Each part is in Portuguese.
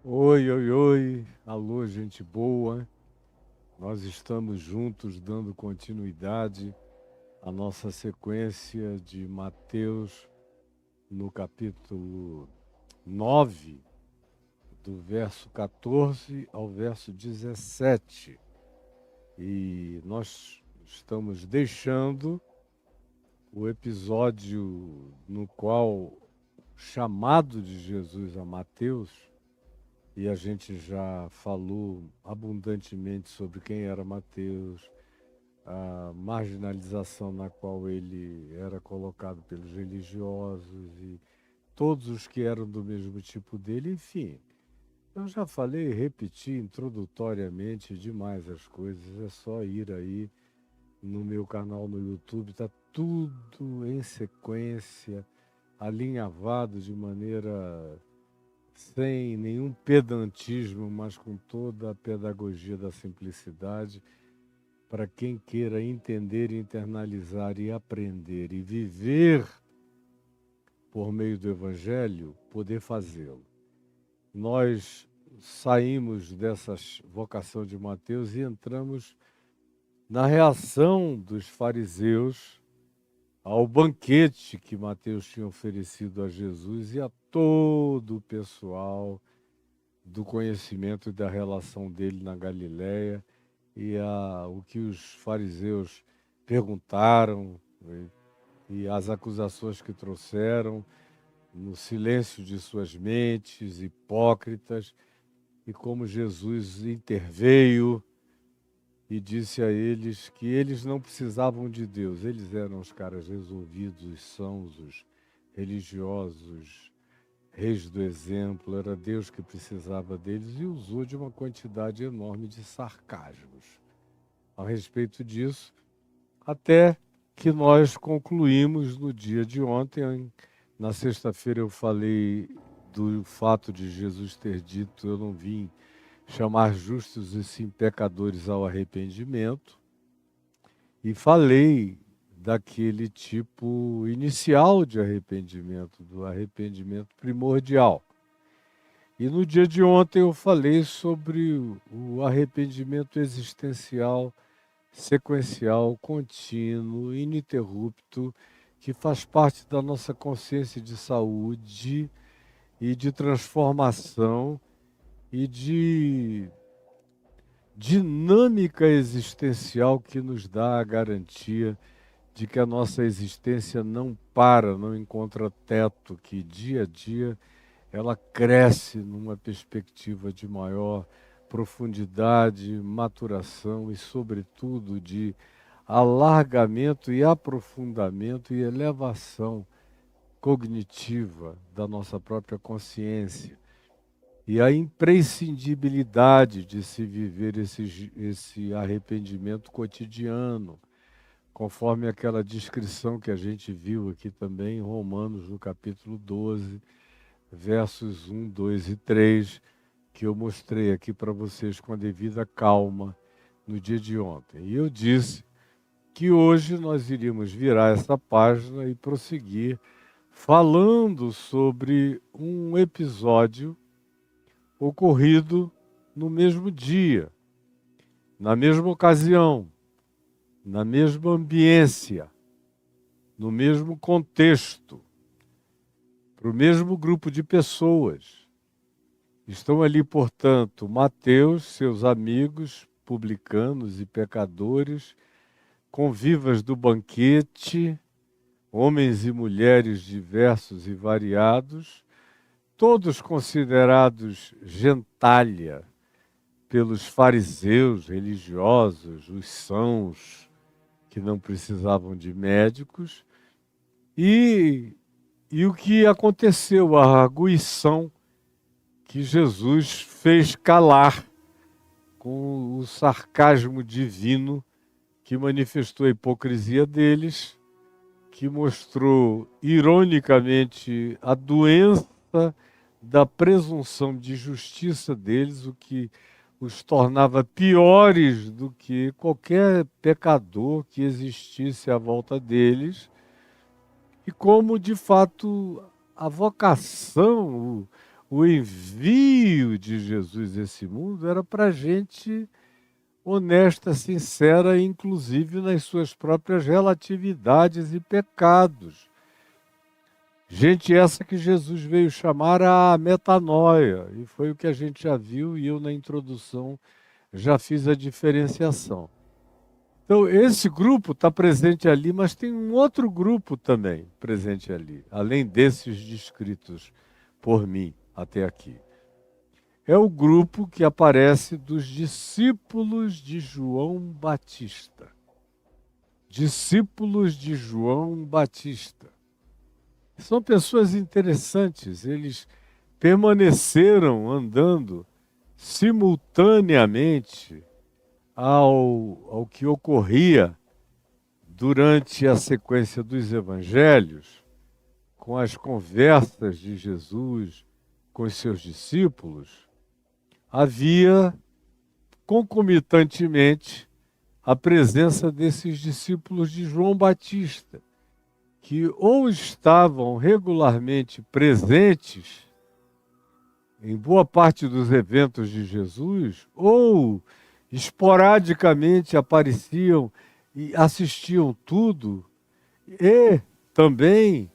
Oi, oi, oi, alô, gente boa. Nós estamos juntos dando continuidade à nossa sequência de Mateus no capítulo 9, do verso 14 ao verso 17. E nós estamos deixando o episódio no qual o chamado de Jesus a Mateus, e a gente já falou abundantemente sobre quem era Mateus, a marginalização na qual ele era colocado pelos religiosos e todos os que eram do mesmo tipo dele, enfim. Eu já falei e repeti introdutoriamente demais as coisas, é só ir aí no meu canal no YouTube, está tudo em sequência, alinhavado de maneira sem nenhum pedantismo, mas com toda a pedagogia da simplicidade, para quem queira entender, internalizar e aprender e viver por meio do Evangelho, poder fazê-lo. Nós saímos dessa vocação de Mateus e entramos na reação dos fariseus ao banquete que Mateus tinha oferecido a Jesus e a todo o pessoal do conhecimento e da relação dele na Galileia, e o que os fariseus perguntaram e as acusações que trouxeram no silêncio de suas mentes hipócritas, e como Jesus interveio e disse a eles que eles não precisavam de Deus, eles eram os caras resolvidos, os sãos, os religiosos, reis do exemplo, era Deus que precisava deles, e usou de uma quantidade enorme de sarcasmos a respeito disso, até que nós concluímos no dia de ontem. Na sexta-feira eu falei do fato de Jesus ter dito: eu não vim chamar justos e sim pecadores ao arrependimento, e falei daquele tipo inicial de arrependimento, do arrependimento primordial. E no dia de ontem eu falei sobre o arrependimento existencial, sequencial, contínuo, ininterrupto, que faz parte da nossa consciência de saúde e de transformação e de dinâmica existencial que nos dá a garantia de que a nossa existência não para, não encontra teto, que dia a dia ela cresce numa perspectiva de maior profundidade, maturação e, sobretudo, de alargamento e aprofundamento e elevação cognitiva da nossa própria consciência. E a imprescindibilidade de se viver esse arrependimento cotidiano, conforme aquela descrição que a gente viu aqui também em Romanos, no capítulo 12, versos 1, 2 e 3, que eu mostrei aqui para vocês com a devida calma no dia de ontem. E eu disse que hoje nós iríamos virar essa página e prosseguir falando sobre um episódio ocorrido no mesmo dia, na mesma ocasião, na mesma ambiência, no mesmo contexto, para o mesmo grupo de pessoas. Estão ali, portanto, Mateus, seus amigos, publicanos e pecadores, convivas do banquete, homens e mulheres diversos e variados, todos considerados gentalha pelos fariseus religiosos, os sãos, que não precisavam de médicos, e o que aconteceu, a arguição que Jesus fez calar com o sarcasmo divino que manifestou a hipocrisia deles, que mostrou ironicamente a doença da presunção de justiça deles, o que os tornava piores do que qualquer pecador que existisse à volta deles, e como, de fato, a vocação, o envio de Jesus a esse mundo era para gente honesta, sincera, inclusive nas suas próprias relatividades e pecados. Gente essa que Jesus veio chamar a metanoia, e foi o que a gente já viu, e eu na introdução já fiz a diferenciação. Então, esse grupo está presente ali, mas tem um outro grupo também presente ali, além desses descritos por mim até aqui. É o grupo que aparece dos discípulos de João Batista. Discípulos de João Batista. São pessoas interessantes, eles permaneceram andando simultaneamente ao que ocorria durante a sequência dos evangelhos, com as conversas de Jesus com os seus discípulos. Havia concomitantemente a presença desses discípulos de João Batista, que ou estavam regularmente presentes em boa parte dos eventos de Jesus, ou esporadicamente apareciam e assistiam tudo, e também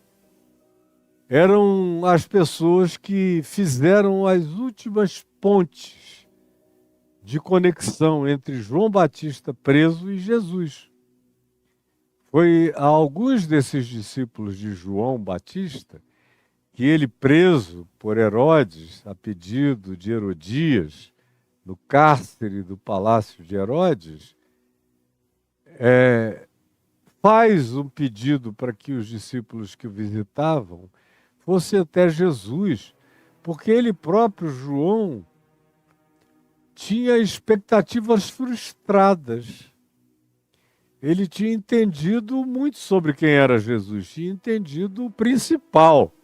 eram as pessoas que fizeram as últimas pontes de conexão entre João Batista preso e Jesus. Foi a alguns desses discípulos de João Batista que ele, preso por Herodes, a pedido de Herodias, no cárcere do palácio de Herodes, faz um pedido para que os discípulos que o visitavam fossem até Jesus, porque ele próprio, João, tinha expectativas frustradas. Ele tinha entendido muito sobre quem era Jesus, tinha entendido o principal.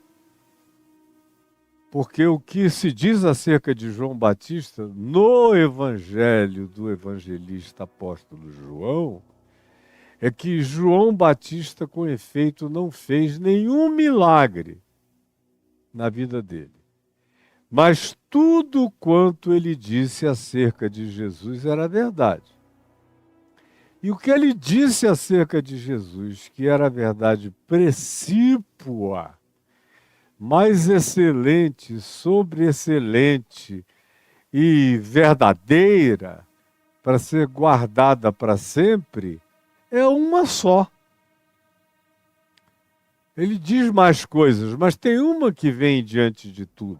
Porque o que se diz acerca de João Batista no evangelho do evangelista apóstolo João é que João Batista, com efeito, não fez nenhum milagre na vida dele. Mas tudo quanto ele disse acerca de Jesus era verdade. E o que ele disse acerca de Jesus, que era verdade precípua, mais excelente, sobre-excelente e verdadeira, para ser guardada para sempre, é uma só. Ele diz mais coisas, mas tem uma que vem diante de tudo.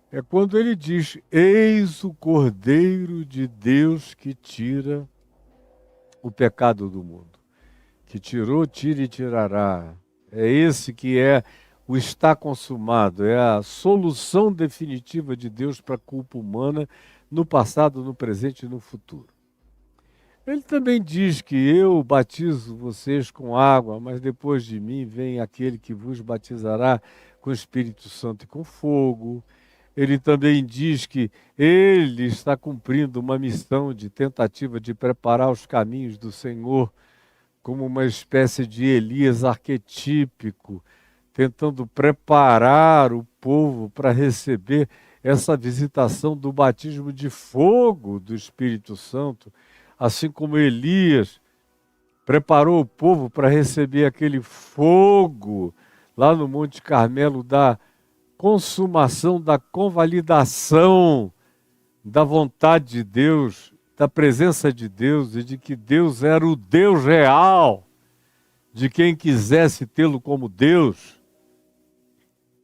É quando ele diz: eis o Cordeiro de Deus que tira o pecado do mundo. Que tirou, tira e tirará. É esse que é o está consumado, é a solução definitiva de Deus para a culpa humana no passado, no presente e no futuro. Ele também diz que eu batizo vocês com água, mas depois de mim vem aquele que vos batizará com o Espírito Santo e com fogo. Ele também diz que ele está cumprindo uma missão de tentativa de preparar os caminhos do Senhor, como uma espécie de Elias arquetípico, tentando preparar o povo para receber essa visitação do batismo de fogo do Espírito Santo, assim como Elias preparou o povo para receber aquele fogo lá no Monte Carmelo da consumação, da convalidação da vontade de Deus, da presença de Deus e de que Deus era o Deus real, de quem quisesse tê-lo como Deus.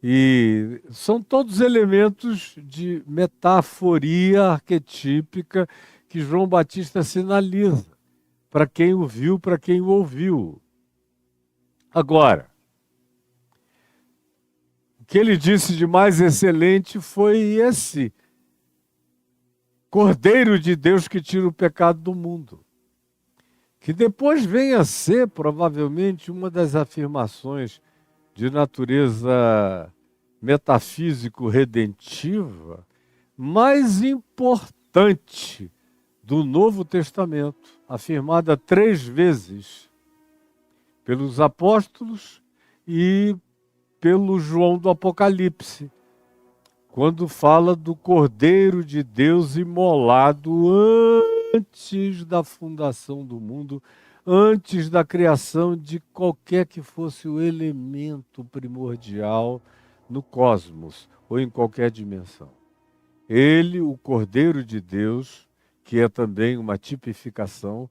E são todos elementos de metaforia arquetípica que João Batista sinaliza para quem o viu, para quem o ouviu. Agora, o que ele disse de mais excelente foi esse Cordeiro de Deus que tira o pecado do mundo, que depois vem a ser provavelmente uma das afirmações de natureza metafísico-redentiva mais importante do Novo Testamento, afirmada 3 vezes pelos apóstolos e pelo João do Apocalipse, quando fala do Cordeiro de Deus imolado antes da fundação do mundo, antes da criação de qualquer que fosse o elemento primordial no cosmos ou em qualquer dimensão. Ele, o Cordeiro de Deus, que é também uma tipificação,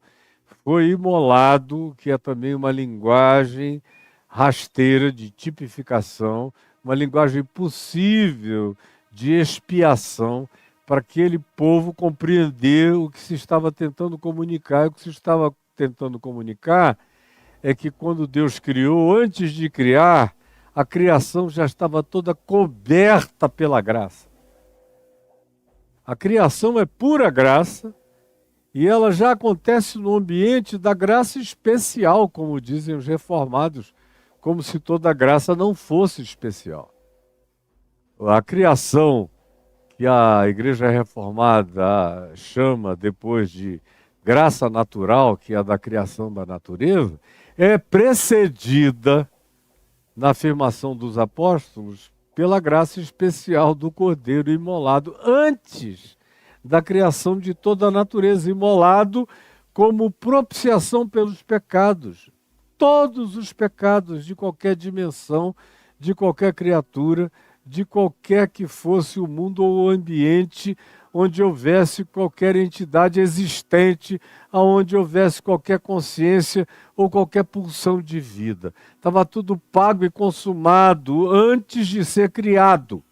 foi imolado, que é também uma linguagem rasteira de tipificação, uma linguagem possível de expiação para aquele povo compreender o que se estava tentando comunicar. E o que se estava tentando comunicar é que quando Deus criou, antes de criar, a criação já estava toda coberta pela graça. A criação é pura graça e ela já acontece no ambiente da graça especial, como dizem os reformados, como se toda graça não fosse especial. A criação que a Igreja Reformada chama depois de graça natural, que é a da criação da natureza, é precedida na afirmação dos apóstolos pela graça especial do Cordeiro imolado antes da criação de toda a natureza, imolado como propiciação pelos pecados. Todos os pecados de qualquer dimensão, de qualquer criatura, de qualquer que fosse o mundo ou o ambiente onde houvesse qualquer entidade existente, aonde houvesse qualquer consciência ou qualquer pulsão de vida. Estava tudo pago e consumado antes de ser criado.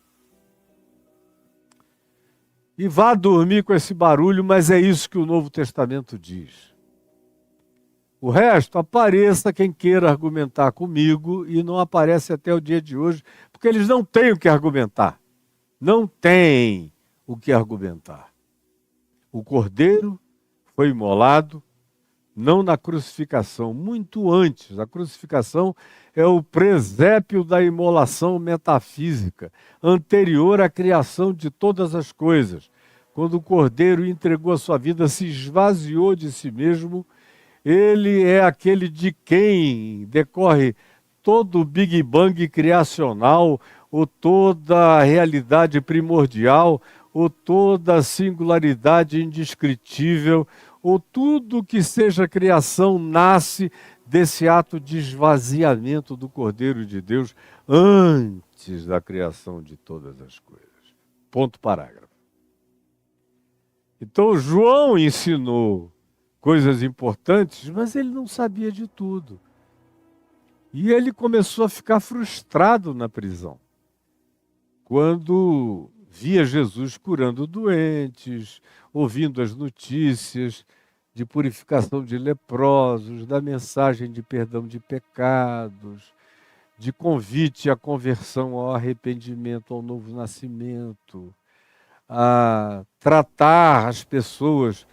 E vá dormir com esse barulho, mas é isso que o Novo Testamento diz. O resto, apareça quem queira argumentar comigo e não aparece até o dia de hoje, porque eles não têm o que argumentar. Não têm o que argumentar. O Cordeiro foi imolado, não na crucificação, muito antes. A crucificação é o presépio da imolação metafísica, anterior à criação de todas as coisas. Quando o Cordeiro entregou a sua vida, se esvaziou de si mesmo. Ele é aquele de quem decorre todo o Big Bang criacional, ou toda a realidade primordial, ou toda a singularidade indescritível, ou tudo que seja criação nasce desse ato de esvaziamento do Cordeiro de Deus antes da criação de todas as coisas. Ponto parágrafo. Então João ensinou coisas importantes, mas ele não sabia de tudo. E ele começou a ficar frustrado na prisão, quando via Jesus curando doentes, ouvindo as notícias de purificação de leprosos, da mensagem de perdão de pecados, de convite à conversão, ao arrependimento, ao novo nascimento, a tratar as pessoas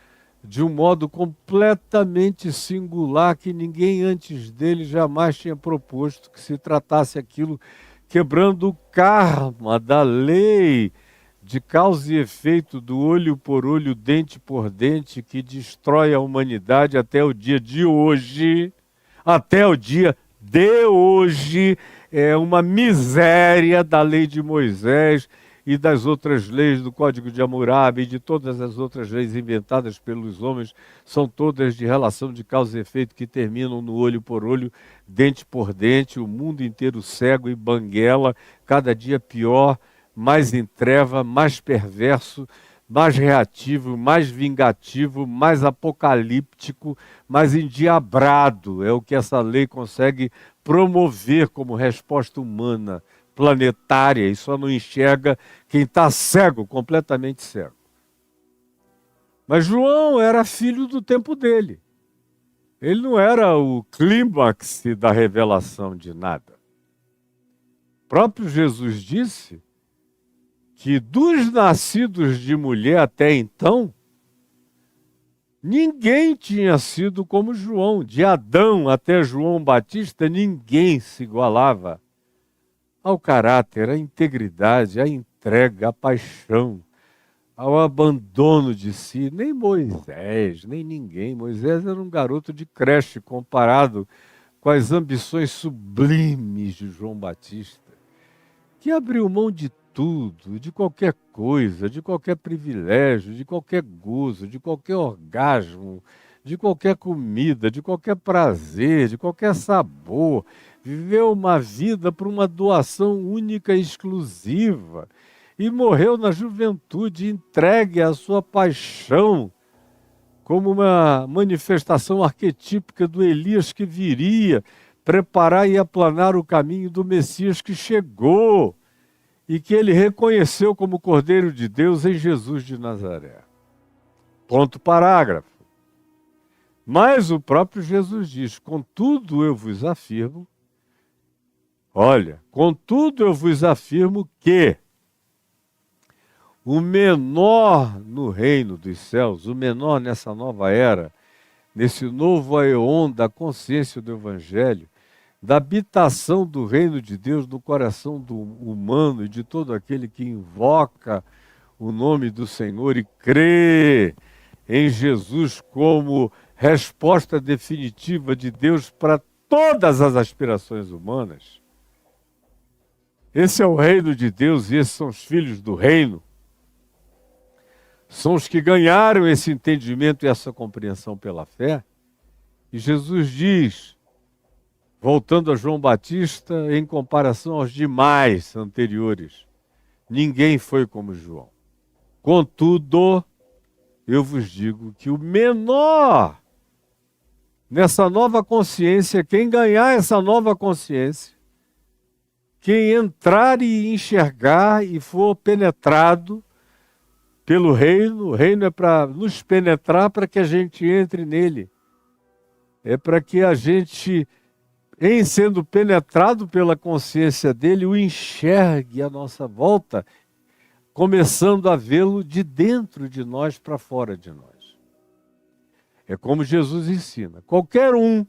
de um modo completamente singular que ninguém antes dele jamais tinha proposto que se tratasse aquilo, quebrando o karma da lei de causa e efeito do olho por olho, dente por dente, que destrói a humanidade até o dia de hoje. Até o dia de hoje é uma miséria da lei de Moisés e das outras leis do Código de Hammurabi e de todas as outras leis inventadas pelos homens, são todas de relação de causa e efeito que terminam no olho por olho, dente por dente, o mundo inteiro cego e banguela, cada dia pior, mais em treva, mais perverso, mais reativo, mais vingativo, mais apocalíptico, mais endiabrado. É o que essa lei consegue promover como resposta humana, planetária, e só não enxerga quem está cego, completamente cego. Mas João era filho do tempo dele. Ele não era o clímax da revelação de nada. O próprio Jesus disse que dos nascidos de mulher até então, ninguém tinha sido como João. De Adão até João Batista, ninguém se igualava ao caráter, à integridade, à entrega, à paixão, ao abandono de si. Nem Moisés, nem ninguém. Moisés era um garoto de creche comparado com as ambições sublimes de João Batista, que abriu mão de tudo, de qualquer coisa, de qualquer privilégio, de qualquer gozo, de qualquer orgasmo, de qualquer comida, de qualquer prazer, de qualquer sabor. Viveu uma vida para uma doação única e exclusiva e morreu na juventude entregue à sua paixão, como uma manifestação arquetípica do Elias que viria preparar e aplanar o caminho do Messias que chegou e que ele reconheceu como Cordeiro de Deus em Jesus de Nazaré. Ponto parágrafo. Mas o próprio Jesus diz: contudo eu vos afirmo, contudo eu vos afirmo que o menor no reino dos céus, o menor nessa nova era, nesse novo aeon da consciência do Evangelho, da habitação do reino de Deus no coração do humano e de todo aquele que invoca o nome do Senhor e crê em Jesus como resposta definitiva de Deus para todas as aspirações humanas. Esse é o reino de Deus e esses são os filhos do reino. São os que ganharam esse entendimento e essa compreensão pela fé. E Jesus diz, voltando a João Batista, em comparação aos demais anteriores, ninguém foi como João. Contudo, eu vos digo que o menor nessa nova consciência, quem ganhar essa nova consciência, quem entrar e enxergar e for penetrado pelo reino, o reino é para nos penetrar para que a gente entre nele. É para que a gente, em sendo penetrado pela consciência dele, o enxergue à nossa volta, começando a vê-lo de dentro de nós para fora de nós. É como Jesus ensina. Qualquer um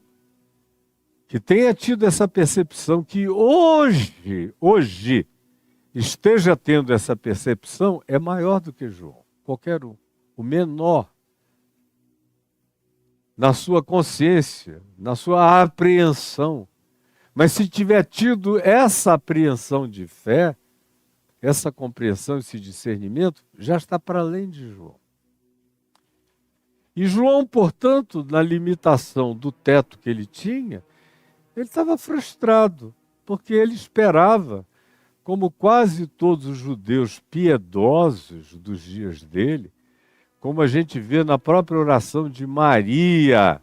que tenha tido essa percepção, que hoje esteja tendo essa percepção, é maior do que João. Qualquer um. O menor na sua consciência, na sua apreensão. Mas se tiver tido essa apreensão de fé, essa compreensão, esse discernimento, já está para além de João. E João, portanto, na limitação do teto que ele tinha, ele estava frustrado, porque ele esperava, como quase todos os judeus piedosos dos dias dele, como a gente vê na própria oração de Maria,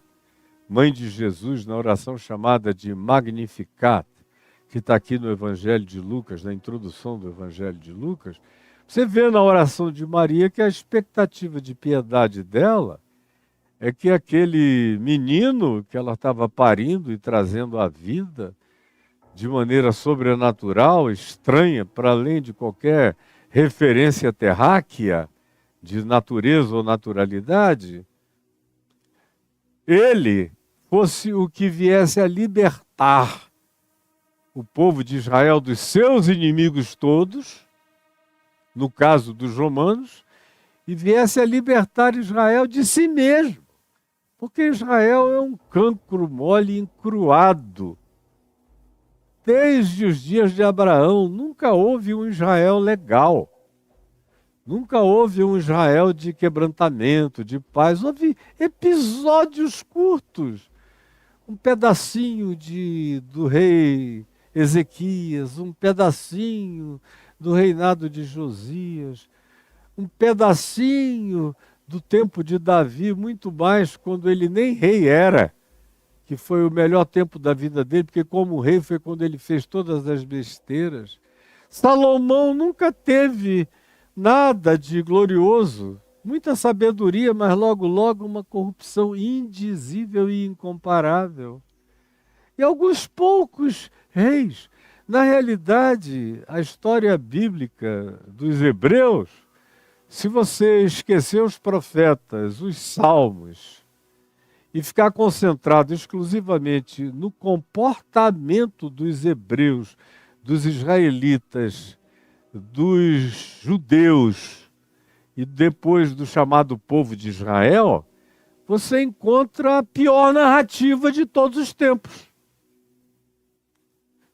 mãe de Jesus, na oração chamada de Magnificat, que está aqui no Evangelho de Lucas, na introdução do Evangelho de Lucas, você vê na oração de Maria que a expectativa de piedade dela é que aquele menino que ela estava parindo e trazendo à vida de maneira sobrenatural, estranha, para além de qualquer referência terráquea de natureza ou naturalidade, ele fosse o que viesse a libertar o povo de Israel dos seus inimigos todos, no caso dos romanos, e viesse a libertar Israel de si mesmo. Porque Israel é um cancro mole encruado. Desde os dias de Abraão, nunca houve um Israel legal. Nunca houve um Israel de quebrantamento, de paz. Houve episódios curtos. Um pedacinho do rei Ezequias, um pedacinho do reinado de Josias, um pedacinho do tempo de Davi, muito mais quando ele nem rei era, que foi o melhor tempo da vida dele, porque como rei foi quando ele fez todas as besteiras. Salomão nunca teve nada de glorioso, muita sabedoria, mas logo, logo uma corrupção indizível e incomparável. E alguns poucos reis. Na realidade, a história bíblica dos hebreus, se você esquecer os profetas, os salmos, e ficar concentrado exclusivamente no comportamento dos hebreus, dos israelitas, dos judeus e depois do chamado povo de Israel, você encontra a pior narrativa de todos os tempos.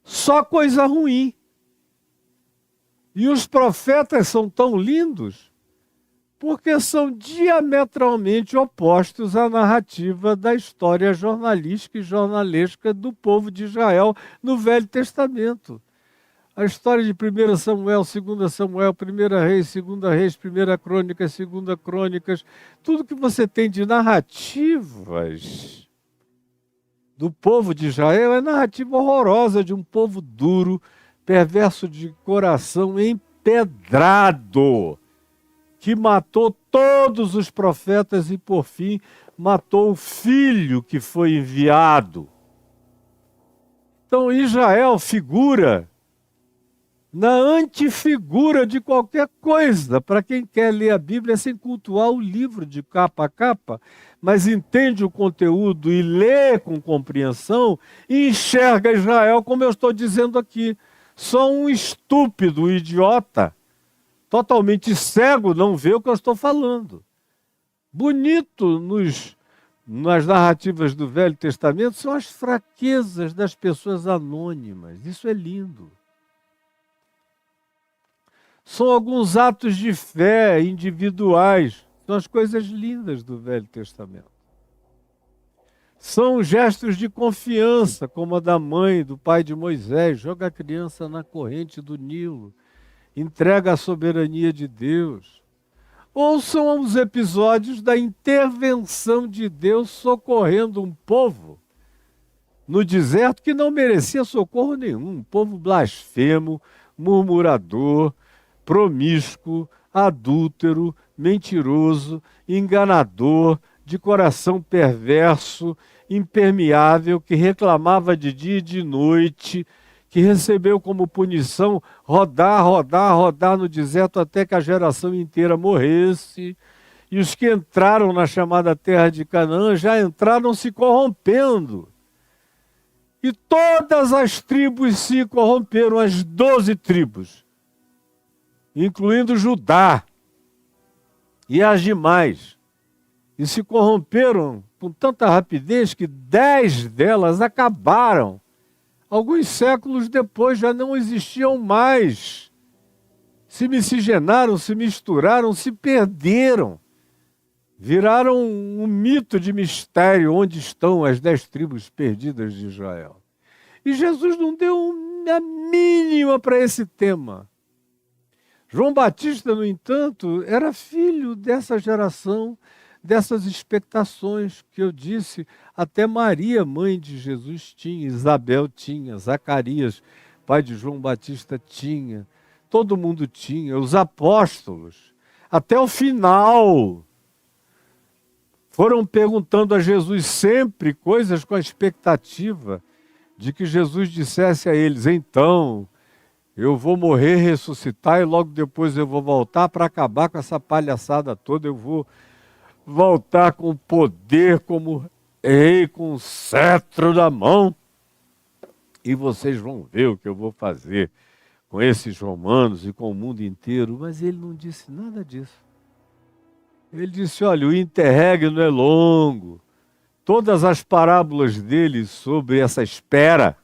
Só coisa ruim. E os profetas são tão lindos porque são diametralmente opostos à narrativa da história jornalística e jornalesca do povo de Israel no Velho Testamento. A história de 1 Samuel, 2 Samuel, 1 Reis, 2 Reis, 1 Crônicas, 2 Crônicas, tudo que você tem de narrativas do povo de Israel é narrativa horrorosa de um povo duro, perverso de coração, empedrado, que matou todos os profetas e, por fim, matou o filho que foi enviado. Então, Israel figura na antifigura de qualquer coisa, para quem quer ler a Bíblia sem cultuar o livro de capa a capa, mas entende o conteúdo e lê com compreensão e enxerga Israel como eu estou dizendo aqui. Só um estúpido, um idiota, totalmente cego, não vê o que eu estou falando. Bonito nas narrativas do Velho Testamento são as fraquezas das pessoas anônimas. Isso é lindo. São alguns atos de fé individuais. São as coisas lindas do Velho Testamento. São gestos de confiança, como a da mãe, do pai de Moisés. Joga a criança na corrente do Nilo. Entrega a soberania de Deus. Ou são os episódios da intervenção de Deus socorrendo um povo no deserto que não merecia socorro nenhum. Um povo blasfemo, murmurador, promíscuo, adúltero, mentiroso, enganador, de coração perverso, impermeável, que reclamava de dia e de noite, que recebeu como punição rodar, rodar, rodar no deserto até que a geração inteira morresse. E os que entraram na chamada terra de Canaã já entraram se corrompendo. E todas as tribos se corromperam, as 12 tribos, incluindo Judá e as demais, e se corromperam com tanta rapidez que 10 delas acabaram. Alguns séculos depois já não existiam mais. Se miscigenaram, se misturaram, se perderam. Viraram um mito de mistério onde estão as 10 tribos perdidas de Israel. E Jesus não deu a mínima para esse tema. João Batista, no entanto, era filho dessa geração, dessas expectações que eu disse. Até Maria, mãe de Jesus, tinha, Isabel tinha, Zacarias, pai de João Batista, tinha, todo mundo tinha, os apóstolos, até o final, foram perguntando a Jesus sempre coisas com a expectativa de que Jesus dissesse a eles: então, eu vou morrer, ressuscitar e logo depois eu vou voltar para acabar com essa palhaçada toda. Eu vou voltar com poder como rei, com o cetro na mão. E vocês vão ver o que eu vou fazer com esses romanos e com o mundo inteiro. Mas ele não disse nada disso. Ele disse: olha, o interregno é longo. Todas as parábolas dele sobre essa espera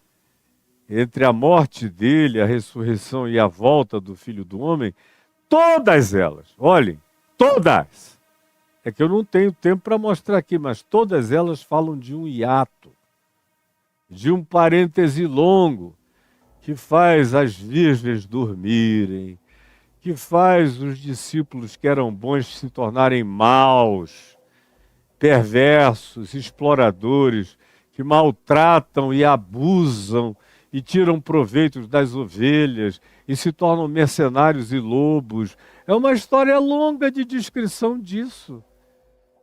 entre a morte dele, a ressurreição e a volta do Filho do Homem, todas elas, olhem, todas, é que eu não tenho tempo para mostrar aqui, mas todas elas falam de um hiato, de um parêntese longo, que faz as virgens dormirem, que faz os discípulos que eram bons se tornarem maus, perversos, exploradores, que maltratam e abusam e tiram proveito das ovelhas e se tornam mercenários e lobos. É uma história longa de descrição disso.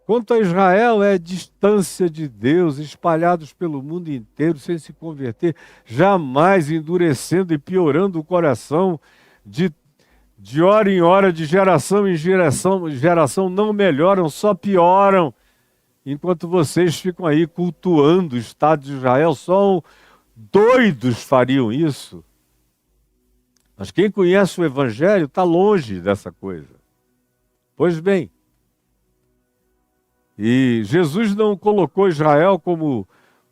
Quanto a Israel, é distância de Deus, espalhados pelo mundo inteiro sem se converter, jamais endurecendo e piorando o coração de hora em hora, de geração em geração, não melhoram, só pioram. Enquanto vocês ficam aí cultuando o Estado de Israel, só doidos fariam isso. Mas quem conhece o Evangelho está longe dessa coisa. Pois bem, e Jesus não colocou Israel como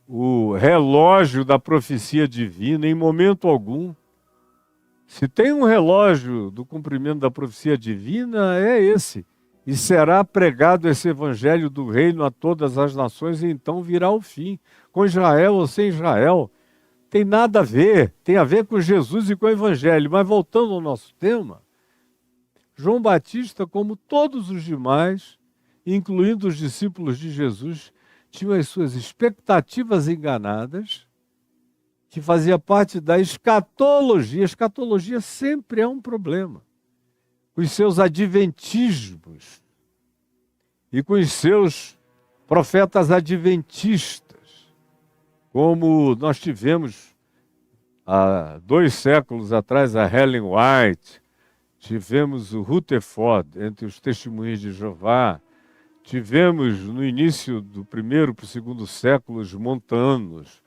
o relógio da profecia divina em momento algum. Se tem um relógio do cumprimento da profecia divina, é esse. E será pregado esse evangelho do reino a todas as nações, e então virá o fim. Com Israel ou sem Israel, tem nada a ver. Tem a ver com Jesus e com o evangelho. Mas voltando ao nosso tema, João Batista, como todos os demais, incluindo os discípulos de Jesus, tinham as suas expectativas enganadas, que fazia parte da escatologia. Escatologia sempre é um problema. Os seus adventismos e com os seus profetas adventistas, como nós tivemos há 2 séculos atrás a Ellen White, tivemos o Rutherford entre os testemunhas de Jeová, tivemos no início do 1º para o 2º século os montanos,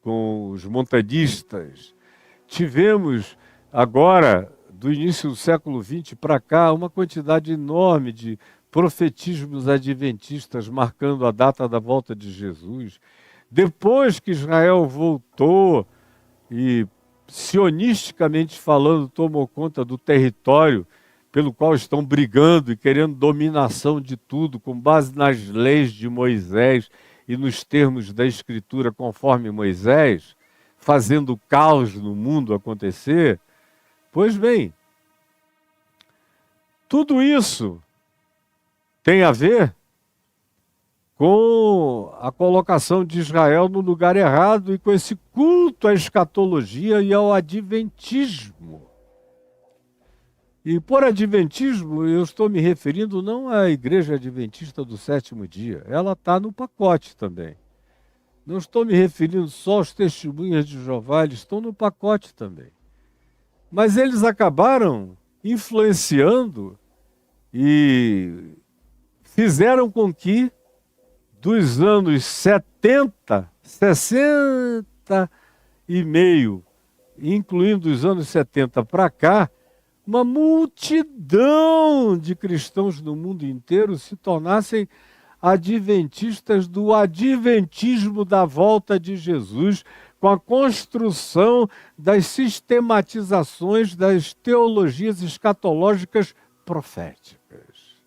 com os montanistas, tivemos agora, do início do século XX para cá, uma quantidade enorme de profetismos adventistas marcando a data da volta de Jesus. Depois que Israel voltou e, sionisticamente falando, tomou conta do território pelo qual estão brigando e querendo dominação de tudo, com base nas leis de Moisés e nos termos da Escritura conforme Moisés, fazendo caos no mundo acontecer. Pois bem, tudo isso tem a ver com a colocação de Israel no lugar errado e com esse culto à escatologia e ao adventismo. E por adventismo eu estou me referindo não à igreja adventista do 7º dia, ela está no pacote também. Não estou me referindo só aos testemunhas de Jeová, eles estão no pacote também. Mas eles acabaram influenciando e fizeram com que dos anos 70, 60 e meio, incluindo os anos 70 para cá, uma multidão de cristãos no mundo inteiro se tornassem adventistas do adventismo da volta de Jesus, com a construção das sistematizações das teologias escatológicas proféticas.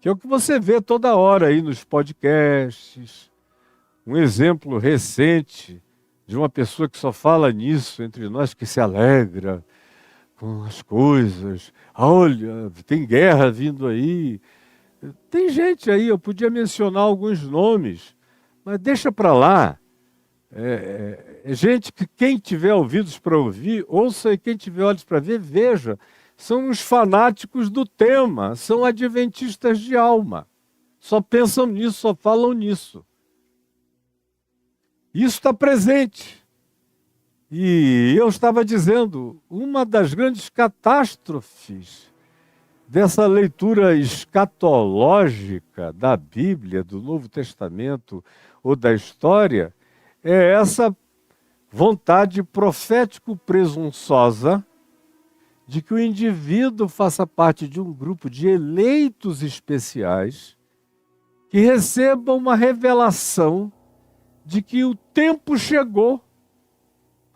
Que é o que você vê toda hora aí nos podcasts. Um exemplo recente de uma pessoa que só fala nisso entre nós, que se alegra com as coisas. Olha, tem guerra vindo aí. Tem gente aí, eu podia mencionar alguns nomes, mas deixa para lá. É gente que quem tiver ouvidos para ouvir, ouça, e quem tiver olhos para ver, veja. São os fanáticos do tema, são adventistas de alma. Só pensam nisso, só falam nisso. Isso está presente. E eu estava dizendo, uma das grandes catástrofes dessa leitura escatológica da Bíblia, do Novo Testamento ou da história, é essa vontade profético-presunçosa de que o indivíduo faça parte de um grupo de eleitos especiais que recebam uma revelação de que o tempo chegou.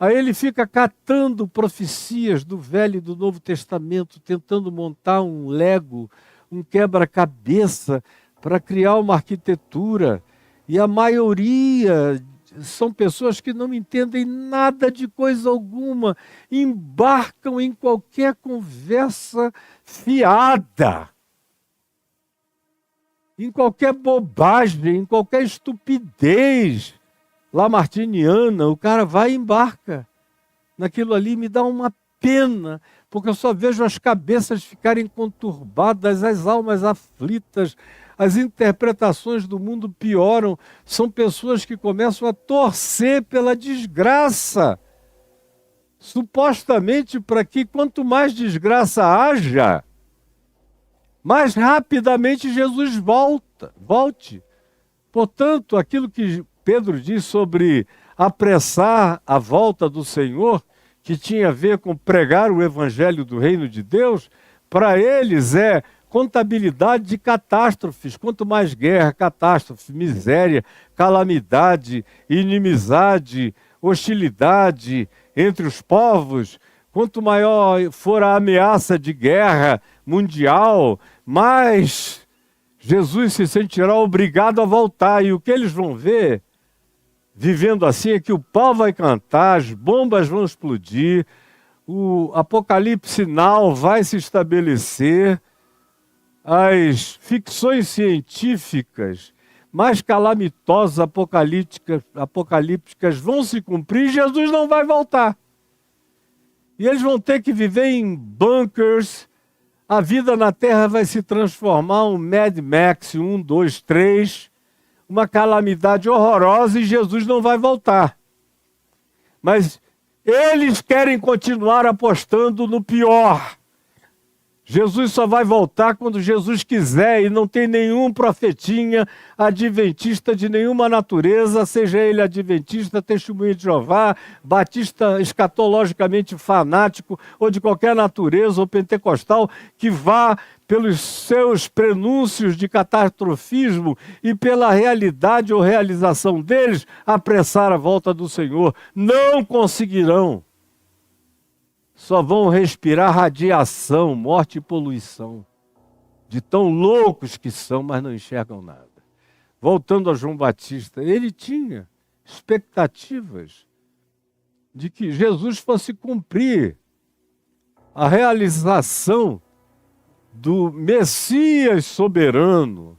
Aí ele fica catando profecias do Velho e do Novo Testamento, tentando montar um Lego, um quebra-cabeça para criar uma arquitetura. E a maioria são pessoas que não entendem nada de coisa alguma, embarcam em qualquer conversa fiada, em qualquer bobagem, em qualquer estupidez lamartiniana, o cara vai e embarca naquilo ali. Me dá uma pena, porque eu só vejo as cabeças ficarem conturbadas, as almas aflitas, as interpretações do mundo pioram. São pessoas que começam a torcer pela desgraça, supostamente para que quanto mais desgraça haja, mais rapidamente Jesus volte. Portanto, aquilo que Pedro diz sobre apressar a volta do Senhor, que tinha a ver com pregar o evangelho do reino de Deus, para eles é contabilidade de catástrofes. Quanto mais guerra, catástrofe, miséria, calamidade, inimizade, hostilidade entre os povos, quanto maior for a ameaça de guerra mundial, mais Jesus se sentirá obrigado a voltar. E o que eles vão ver, vivendo assim, é que o pau vai cantar, as bombas vão explodir, o apocalipse now vai se estabelecer, as ficções científicas mais calamitosas, apocalípticas vão se cumprir e Jesus não vai voltar. E eles vão ter que viver em bunkers. A vida na Terra vai se transformar um Mad Max 1, 2, 3, uma calamidade horrorosa, e Jesus não vai voltar. Mas eles querem continuar apostando no pior. Jesus só vai voltar quando Jesus quiser, e não tem nenhum profetinha adventista de nenhuma natureza, seja ele adventista, testemunha de Jeová, batista escatologicamente fanático ou de qualquer natureza, ou pentecostal, que vá pelos seus prenúncios de catastrofismo e pela realidade ou realização deles apressar a volta do Senhor. Não conseguirão. Só vão respirar radiação, morte e poluição. De tão loucos que são, mas não enxergam nada. Voltando a João Batista, ele tinha expectativas de que Jesus fosse cumprir a realização do Messias soberano,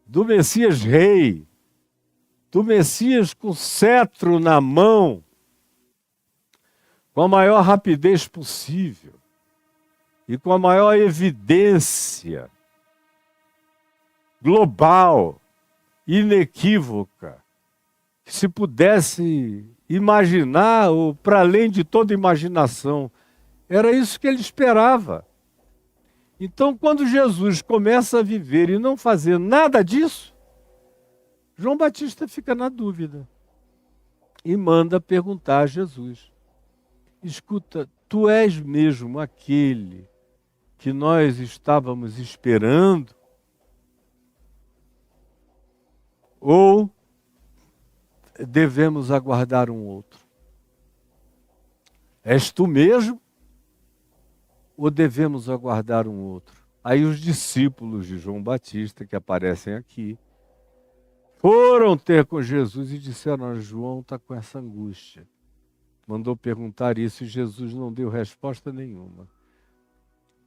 do Messias rei, do Messias com cetro na mão, com a maior rapidez possível e com a maior evidência global, inequívoca, que se pudesse imaginar, ou para além de toda imaginação. Era isso que ele esperava. Então, quando Jesus começa a viver e não fazer nada disso, João Batista fica na dúvida e manda perguntar a Jesus: escuta, tu és mesmo aquele que nós estávamos esperando? Ou devemos aguardar um outro? És tu mesmo? Ou devemos aguardar um outro? Aí os discípulos de João Batista, que aparecem aqui, foram ter com Jesus e disseram: João está com essa angústia. Mandou perguntar isso e Jesus não deu resposta nenhuma.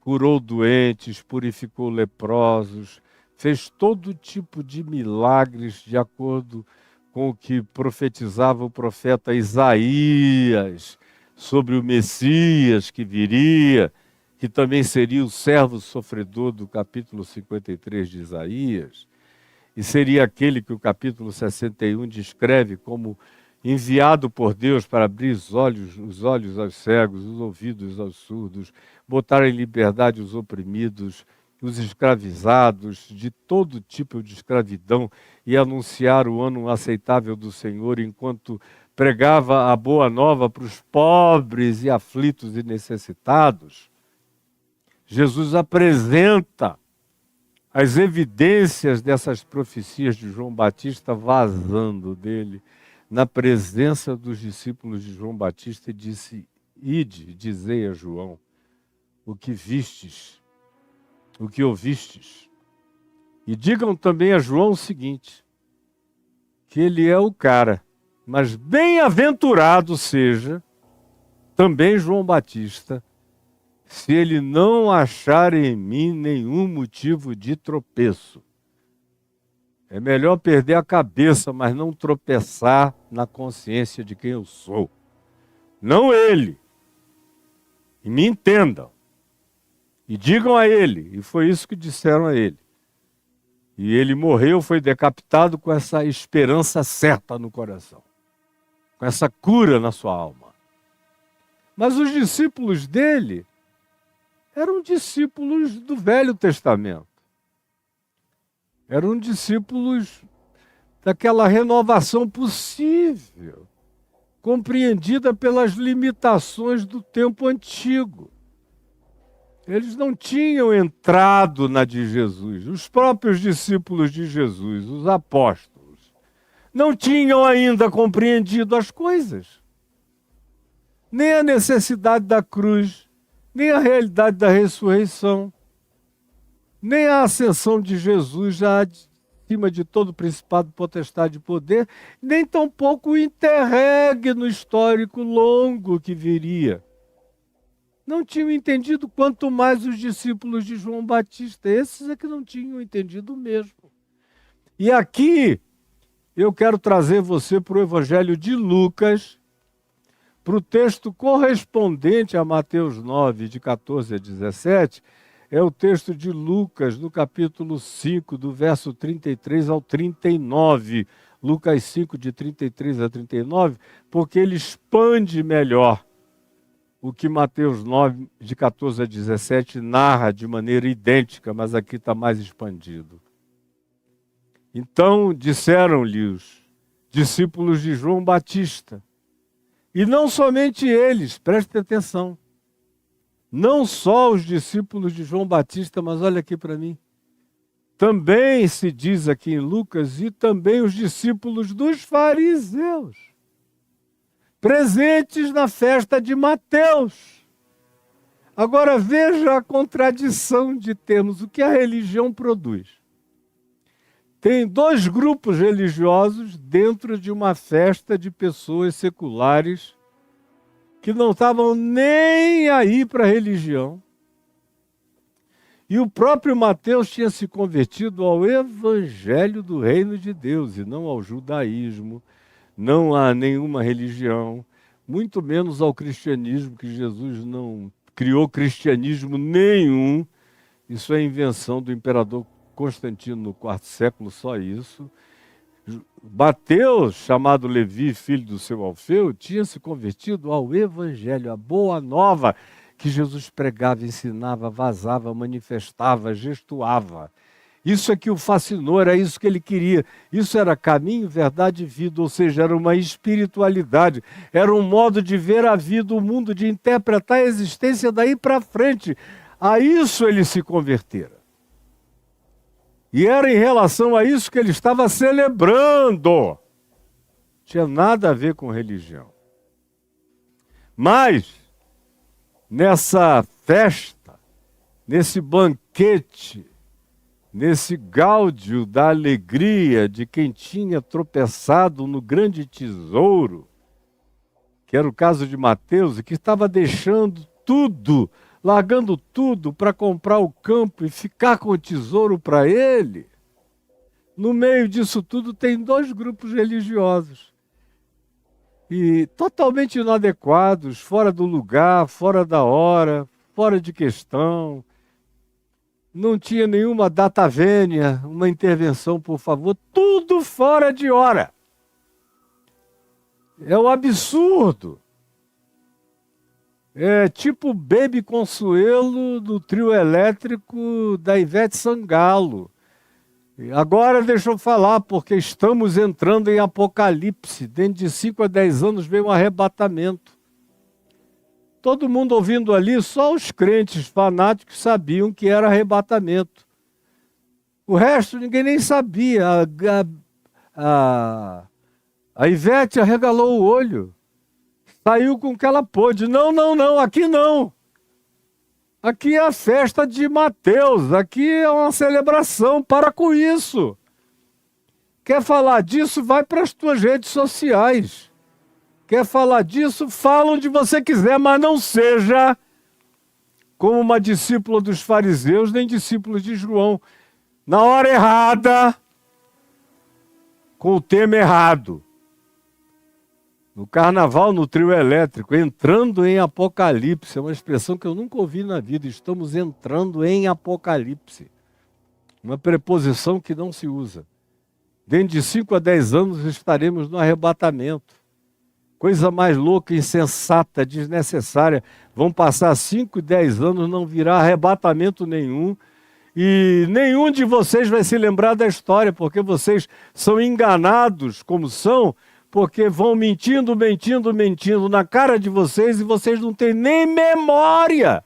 Curou doentes, purificou leprosos, fez todo tipo de milagres de acordo com o que profetizava o profeta Isaías sobre o Messias que viria, que também seria o servo sofredor do capítulo 53 de Isaías, e seria aquele que o capítulo 61 descreve como enviado por Deus para abrir os olhos aos cegos, os ouvidos aos surdos, botar em liberdade os oprimidos, os escravizados, de todo tipo de escravidão, e anunciar o ano aceitável do Senhor, enquanto pregava a boa nova para os pobres e aflitos e necessitados. Jesus apresenta as evidências dessas profecias de João Batista vazando dele, na presença dos discípulos de João Batista, e disse: Ide, dizei a João, o que vistes, o que ouvistes. E digam também a João o seguinte, que ele é o cara, mas bem-aventurado seja também João Batista, se ele não achar em mim nenhum motivo de tropeço. É melhor perder a cabeça, mas não tropeçar na consciência de quem eu sou. Não ele. E me entendam. E digam a ele. E foi isso que disseram a ele. E ele morreu, foi decapitado com essa esperança certa no coração. Com essa cura na sua alma. Mas os discípulos dele eram discípulos do Velho Testamento. Eram discípulos daquela renovação possível, compreendida pelas limitações do tempo antigo. Eles não tinham entrado na de Jesus. Os próprios discípulos de Jesus, os apóstolos, não tinham ainda compreendido as coisas. Nem a necessidade da cruz, nem a realidade da ressurreição, nem a ascensão de Jesus já acima de todo principado, potestade e poder, nem tampouco o interregno histórico longo que viria. Não tinham entendido, quanto mais os discípulos de João Batista. Esses é que não tinham entendido mesmo. E aqui eu quero trazer você para o Evangelho de Lucas, para o texto correspondente a Mateus 9, de 14 a 17, é o texto de Lucas, no capítulo 5, do verso 33 ao 39. Lucas 5, de 33 a 39, porque ele expande melhor o que Mateus 9, de 14 a 17, narra de maneira idêntica, mas aqui está mais expandido. Então disseram-lhe os discípulos de João Batista, e não somente eles, preste atenção, não só os discípulos de João Batista, mas olha aqui para mim, também se diz aqui em Lucas, e também os discípulos dos fariseus, presentes na festa de Mateus. Agora veja a contradição de termos, o que a religião produz. Tem dois grupos religiosos dentro de uma festa de pessoas seculares que não estavam nem aí para a religião. E o próprio Mateus tinha se convertido ao evangelho do reino de Deus e não ao judaísmo, não a nenhuma religião, muito menos ao cristianismo, que Jesus não criou cristianismo nenhum. Isso é invenção do imperador Constantino no IV século, só isso. Mateus, chamado Levi, filho do seu Alfeu, tinha se convertido ao evangelho, a boa nova que Jesus pregava, ensinava, vazava, manifestava, gestuava. Isso é que o fascinou, era isso que ele queria. Isso era caminho, verdade e vida, ou seja, era uma espiritualidade, era um modo de ver a vida, o mundo, de interpretar a existência daí para frente. A isso ele se convertera. E era em relação a isso que ele estava celebrando. Tinha nada a ver com religião. Mas, nessa festa, nesse banquete, nesse gáudio da alegria de quem tinha tropeçado no grande tesouro, que era o caso de Mateus, e que estava deixando tudo largando tudo para comprar o campo e ficar com o tesouro para ele. No meio disso tudo tem dois grupos religiosos. E totalmente inadequados, fora do lugar, fora da hora, fora de questão. Não tinha nenhuma data vênia, uma intervenção, por favor, tudo fora de hora. É um absurdo. É tipo Baby Consuelo do trio elétrico da Ivete Sangalo. Agora deixa eu falar, porque estamos entrando em Apocalipse. Dentro de 5 a 10 anos vem um arrebatamento. Todo mundo ouvindo ali, só os crentes fanáticos sabiam que era arrebatamento. O resto ninguém nem sabia. A Ivete arregalou o olho. Saiu com o que ela pôde. Não, aqui não. Aqui é a festa de Mateus, aqui é uma celebração, para com isso. Quer falar disso, vai para as tuas redes sociais. Quer falar disso, fala onde você quiser, mas não seja como uma discípula dos fariseus, nem discípulos de João. Na hora errada, com o tema errado. No carnaval, no trio elétrico, entrando em Apocalipse, é uma expressão que eu nunca ouvi na vida, estamos entrando em Apocalipse. Uma preposição que não se usa. Dentro de 5 a 10 anos estaremos no arrebatamento. Coisa mais louca, insensata, desnecessária. Vão passar 5 e 10 anos, não virá arrebatamento nenhum. E nenhum de vocês vai se lembrar da história, porque vocês são enganados como são, porque vão mentindo na cara de vocês e vocês não têm nem memória.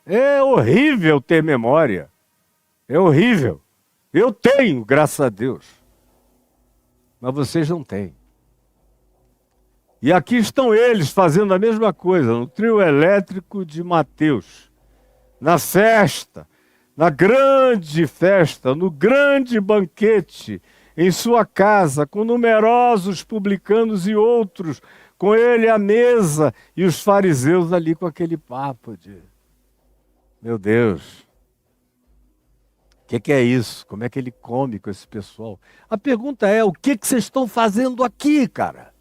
É horrível ter memória. É horrível. Eu tenho, graças a Deus. Mas vocês não têm. E aqui estão eles fazendo a mesma coisa, no trio elétrico de Mateus. Na festa. Na grande festa, no grande banquete, em sua casa, com numerosos publicanos e outros, com ele à mesa, e os fariseus ali com aquele papo de... Meu Deus, o que é isso? Como é que ele come com esse pessoal? A pergunta é, o que vocês estão fazendo aqui, cara?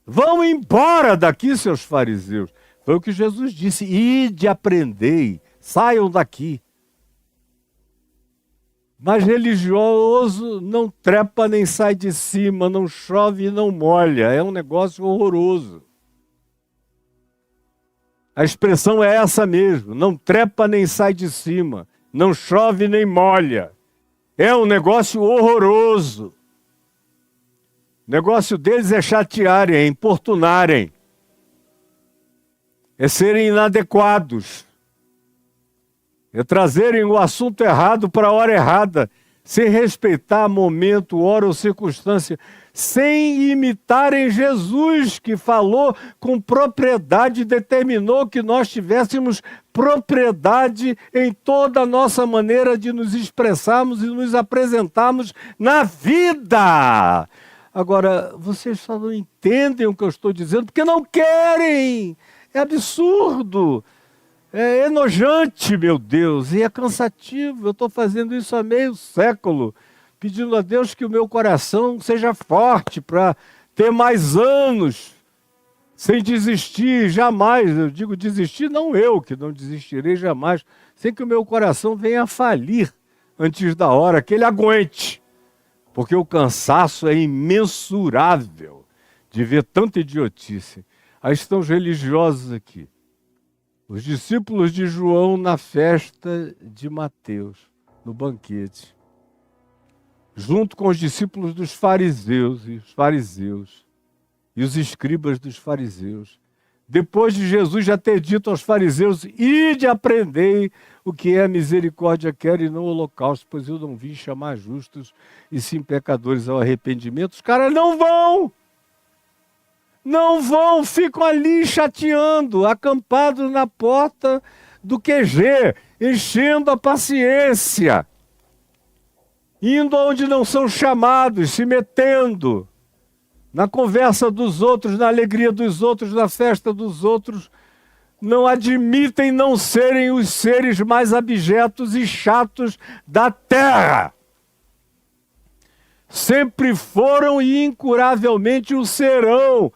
Vão embora daqui, seus fariseus. Foi o que Jesus disse, ide, aprendei, saiam daqui. Mas religioso não trepa nem sai de cima, não chove e não molha. É um negócio horroroso. A expressão é essa mesmo. Não trepa nem sai de cima, não chove nem molha. É um negócio horroroso. O negócio deles é chatearem, é importunarem. É serem inadequados. É trazerem o assunto errado para a hora errada, sem respeitar momento, hora ou circunstância, sem imitarem Jesus, que falou com propriedade, determinou que nós tivéssemos propriedade em toda a nossa maneira de nos expressarmos e nos apresentarmos na vida. Agora, vocês só não entendem o que eu estou dizendo, porque não querem. É absurdo. É enojante, meu Deus, e é cansativo. Eu estou fazendo isso há meio século, pedindo a Deus que o meu coração seja forte para ter mais anos, sem desistir jamais. Eu digo desistir, não eu, que não desistirei jamais, sem que o meu coração venha a falir antes da hora, que ele aguente, porque o cansaço é imensurável de ver tanta idiotice. Aí estão os religiosos aqui. Os discípulos de João na festa de Mateus, no banquete, junto com os discípulos dos fariseus e os escribas dos fariseus, depois de Jesus já ter dito aos fariseus, ide aprendei o que é a misericórdia quero e não o holocausto, pois eu não vim chamar justos e sim pecadores ao arrependimento. Os caras não vão! Não vão, ficam ali chateando, acampados na porta do QG, enchendo a paciência, indo onde não são chamados, se metendo. na conversa dos outros, na alegria dos outros, na festa dos outros, não admitem não serem os seres mais abjetos e chatos da terra. Sempre foram e incuravelmente o serão,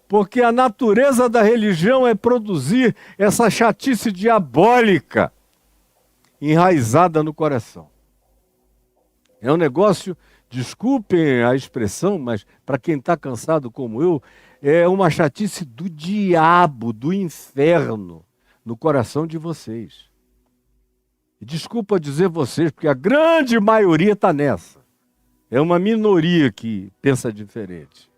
porque a natureza da religião é produzir essa chatice diabólica enraizada no coração. É um negócio, desculpem a expressão, mas para quem está cansado como eu, é uma chatice do diabo, do inferno, no coração de vocês. E desculpa dizer vocês, porque a grande maioria está nessa. É uma minoria que pensa diferente.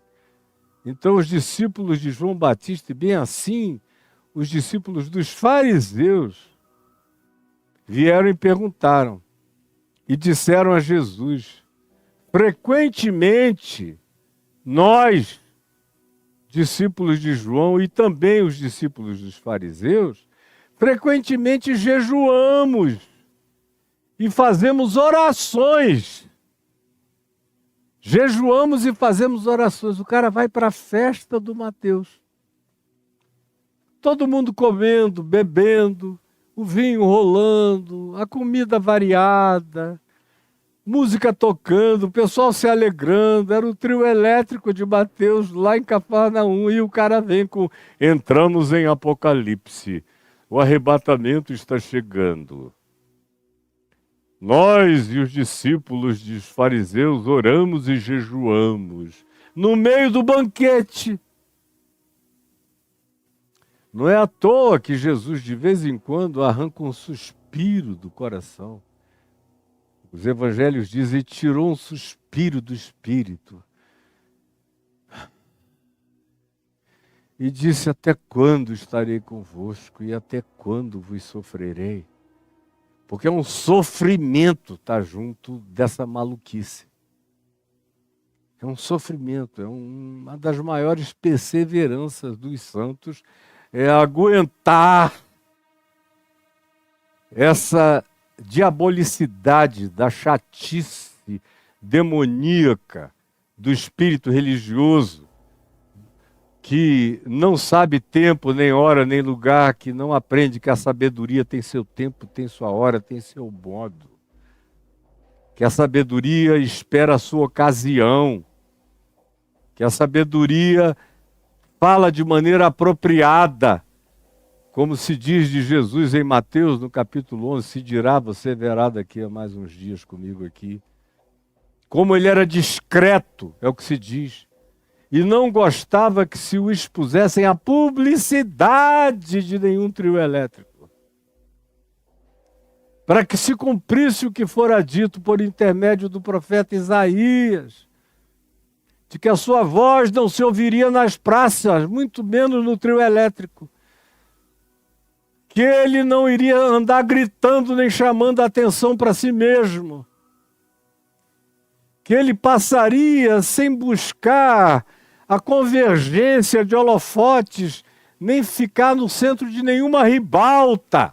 Então os discípulos de João Batista, e bem assim, os discípulos dos fariseus, vieram e perguntaram, e disseram a Jesus, frequentemente, nós, discípulos de João e também os discípulos dos fariseus, frequentemente jejuamos e fazemos orações. Jejuamos e fazemos orações. O cara vai para a festa do Mateus. Todo mundo comendo, bebendo, o vinho rolando, a comida variada, música tocando, o pessoal se alegrando. Era o trio elétrico de Mateus lá em Cafarnaum. E o cara vem com: entramos em Apocalipse, o arrebatamento está chegando. Nós e os discípulos dos fariseus oramos e jejuamos no meio do banquete. Não é à toa que Jesus de vez em quando arranca um suspiro do coração. Os evangelhos dizem, tirou um suspiro do espírito. E disse, até quando estarei convosco e até quando vos sofrerei? Porque é um sofrimento estar junto dessa maluquice. É um sofrimento, é uma das maiores perseveranças dos santos, é aguentar essa diabolicidade da chatice demoníaca do espírito religioso, que não sabe tempo, nem hora, nem lugar, que não aprende que a sabedoria tem seu tempo, tem sua hora, tem seu modo. Que a sabedoria espera a sua ocasião. Que a sabedoria fala de maneira apropriada. Como se diz de Jesus em Mateus, no capítulo 11, se dirá, você verá daqui a mais uns dias comigo aqui. Como ele era discreto, é o que se diz. E não gostava que se o expusessem à publicidade de nenhum trio elétrico. Para que se cumprisse o que fora dito por intermédio do profeta Isaías, de que a sua voz não se ouviria nas praças, muito menos no trio elétrico. Que ele não iria andar gritando nem chamando a atenção para si mesmo. Que ele passaria sem buscar a convergência de holofotes, nem ficar no centro de nenhuma ribalta.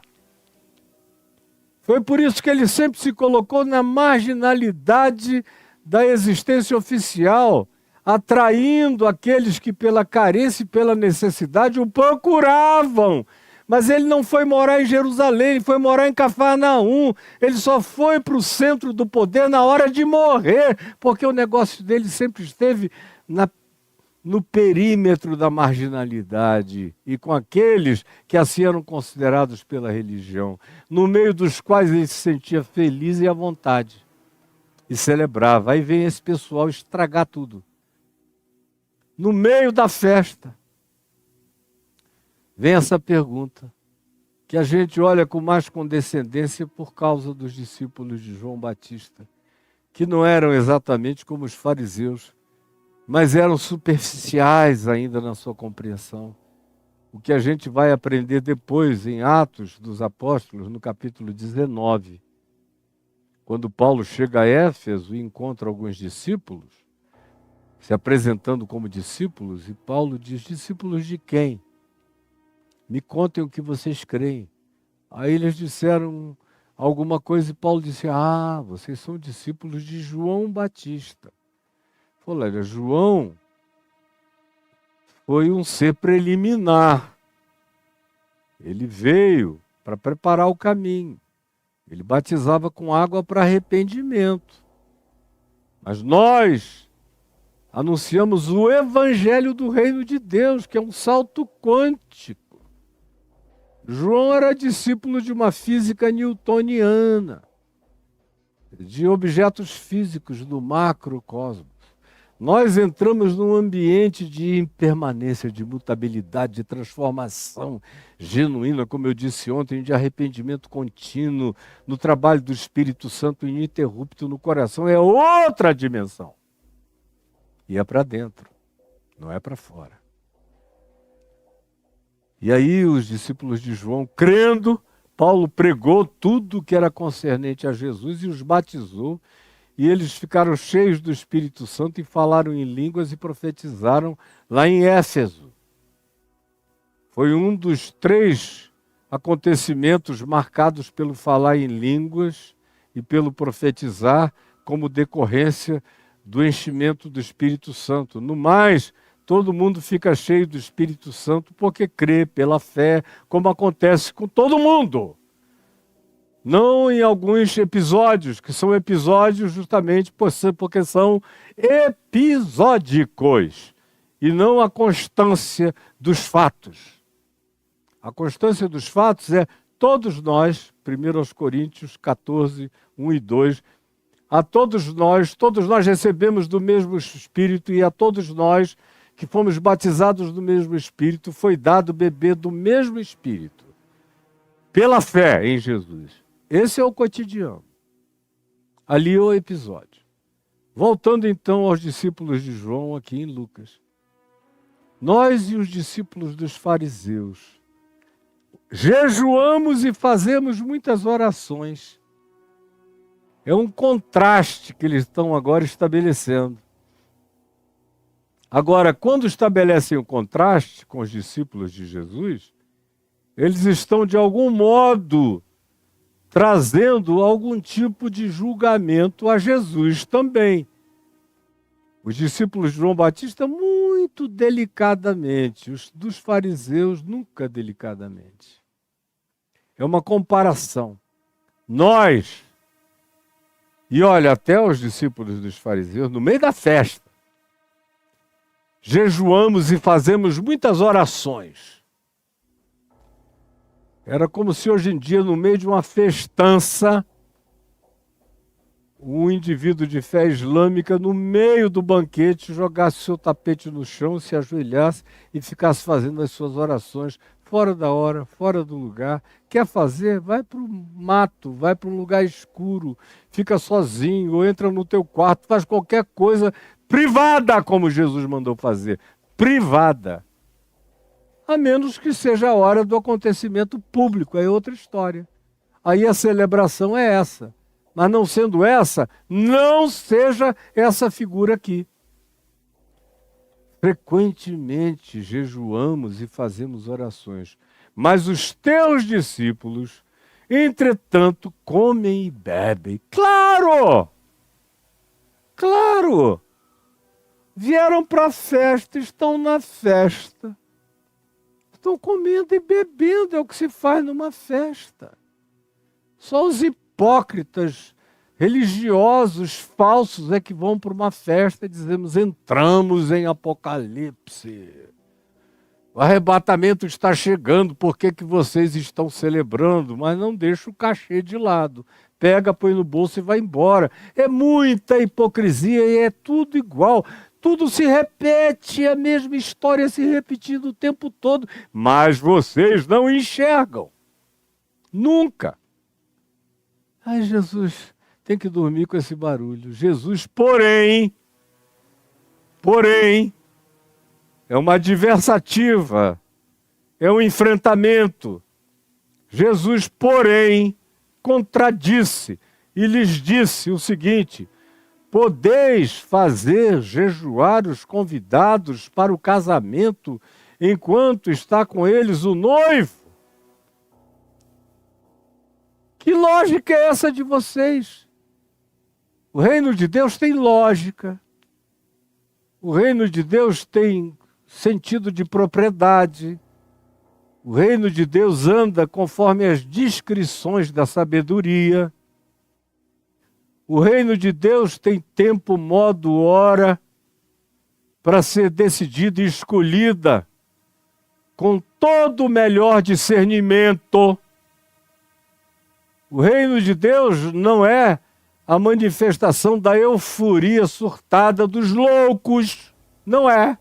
Foi por isso que ele sempre se colocou na marginalidade da existência oficial, atraindo aqueles que pela carência e pela necessidade o procuravam. Mas ele não foi morar em Jerusalém, ele foi morar em Cafarnaum. Ele só foi para o centro do poder na hora de morrer, porque o negócio dele sempre esteve no perímetro da marginalidade e com aqueles que assim eram considerados pela religião, no meio dos quais ele se sentia feliz e à vontade e celebrava. Aí vem esse pessoal estragar tudo. No meio da festa, vem essa pergunta, que a gente olha com mais condescendência por causa dos discípulos de João Batista, que não eram exatamente como os fariseus, mas eram superficiais ainda na sua compreensão. O que a gente vai aprender depois em Atos dos Apóstolos, no capítulo 19, quando Paulo chega a Éfeso e encontra alguns discípulos, se apresentando como discípulos, e Paulo diz, discípulos de quem? Me contem o que vocês creem. Aí eles disseram alguma coisa e Paulo disse, vocês são discípulos de João Batista. Olha, João foi um ser preliminar. Ele veio para preparar o caminho. Ele batizava com água para arrependimento. Mas nós anunciamos o evangelho do reino de Deus, que é um salto quântico. João era discípulo de uma física newtoniana, de objetos físicos do macrocosmos. Nós entramos num ambiente de impermanência, de mutabilidade, de transformação genuína, como eu disse ontem, de arrependimento contínuo, no trabalho do Espírito Santo ininterrupto no coração. É outra dimensão. E é para dentro, não é para fora. E aí os discípulos de João, crendo, Paulo pregou tudo que era concernente a Jesus e os batizou. E eles ficaram cheios do Espírito Santo e falaram em línguas e profetizaram lá em Éfeso. Foi um dos 3 acontecimentos marcados pelo falar em línguas e pelo profetizar como decorrência do enchimento do Espírito Santo. No mais, todo mundo fica cheio do Espírito Santo porque crê pela fé, como acontece com todo mundo. Não em alguns episódios, que são episódios justamente porque são episódicos, e não a constância dos fatos. A constância dos fatos é todos nós, 1 Coríntios 14, 1 e 2, a todos nós recebemos do mesmo Espírito, e a todos nós que fomos batizados do mesmo Espírito, foi dado beber do mesmo Espírito, pela fé em Jesus. Esse é o cotidiano. Ali é o episódio. Voltando então aos discípulos de João aqui em Lucas. Nós e os discípulos dos fariseus jejuamos e fazemos muitas orações. É um contraste que eles estão agora estabelecendo. Agora, quando estabelecem o contraste com os discípulos de Jesus, eles estão de algum modo trazendo algum tipo de julgamento a Jesus também. Os discípulos de João Batista, muito delicadamente, os dos fariseus, nunca delicadamente. É uma comparação. Nós, e olha, até os discípulos dos fariseus, no meio da festa, jejuamos e fazemos muitas orações. Era como se hoje em dia, no meio de uma festança, um indivíduo de fé islâmica, no meio do banquete, jogasse seu tapete no chão, se ajoelhasse e ficasse fazendo as suas orações fora da hora, fora do lugar. Quer fazer? Vai para o mato, vai para um lugar escuro, fica sozinho, ou entra no teu quarto, faz qualquer coisa privada, como Jesus mandou fazer. Privada. A menos que seja a hora do acontecimento público, é outra história. Aí a celebração é essa. Mas não sendo essa, não seja essa figura aqui. Frequentemente jejuamos e fazemos orações, mas os teus discípulos, entretanto, comem e bebem. Claro! Claro! Vieram para a festa, estão na festa. Estão comendo e bebendo, é o que se faz numa festa. Só os hipócritas, religiosos, falsos, é que vão para uma festa e dizemos, entramos em Apocalipse. O arrebatamento está chegando, por que vocês estão celebrando? Mas não deixa o cachê de lado. Pega, põe no bolso e vai embora. É muita hipocrisia e é tudo igual. Tudo se repete, a mesma história se repetindo o tempo todo, mas vocês não enxergam. Nunca. Ai, Jesus, tem que dormir com esse barulho. Jesus, porém, é uma adversativa, é um enfrentamento. Jesus, porém, contradisse e lhes disse o seguinte: podeis fazer jejuar os convidados para o casamento enquanto está com eles o noivo? Que lógica é essa de vocês? O reino de Deus tem lógica. O reino de Deus tem sentido de propriedade. O reino de Deus anda conforme as discrições da sabedoria. O reino de Deus tem tempo, modo, hora para ser decidida e escolhida com todo o melhor discernimento. O reino de Deus não é a manifestação da euforia surtada dos loucos. Não é.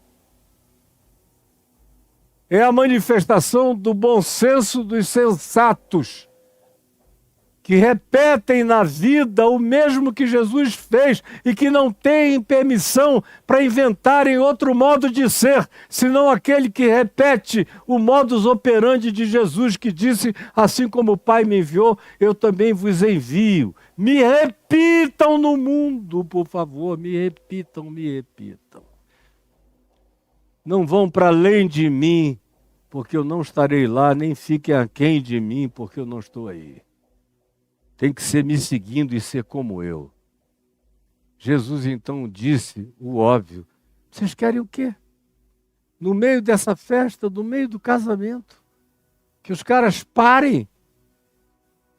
É a manifestação do bom senso dos sensatos, que repetem na vida o mesmo que Jesus fez e que não têm permissão para inventarem outro modo de ser, senão aquele que repete o modus operandi de Jesus, que disse: assim como o Pai me enviou, eu também vos envio. Me repitam no mundo, por favor, me repitam, me repitam. Não vão para além de mim, porque eu não estarei lá, nem fiquem aquém de mim, porque eu não estou aí. Tem que ser me seguindo e ser como eu. Jesus então disse o óbvio: vocês querem o quê? No meio dessa festa, no meio do casamento, que os caras parem,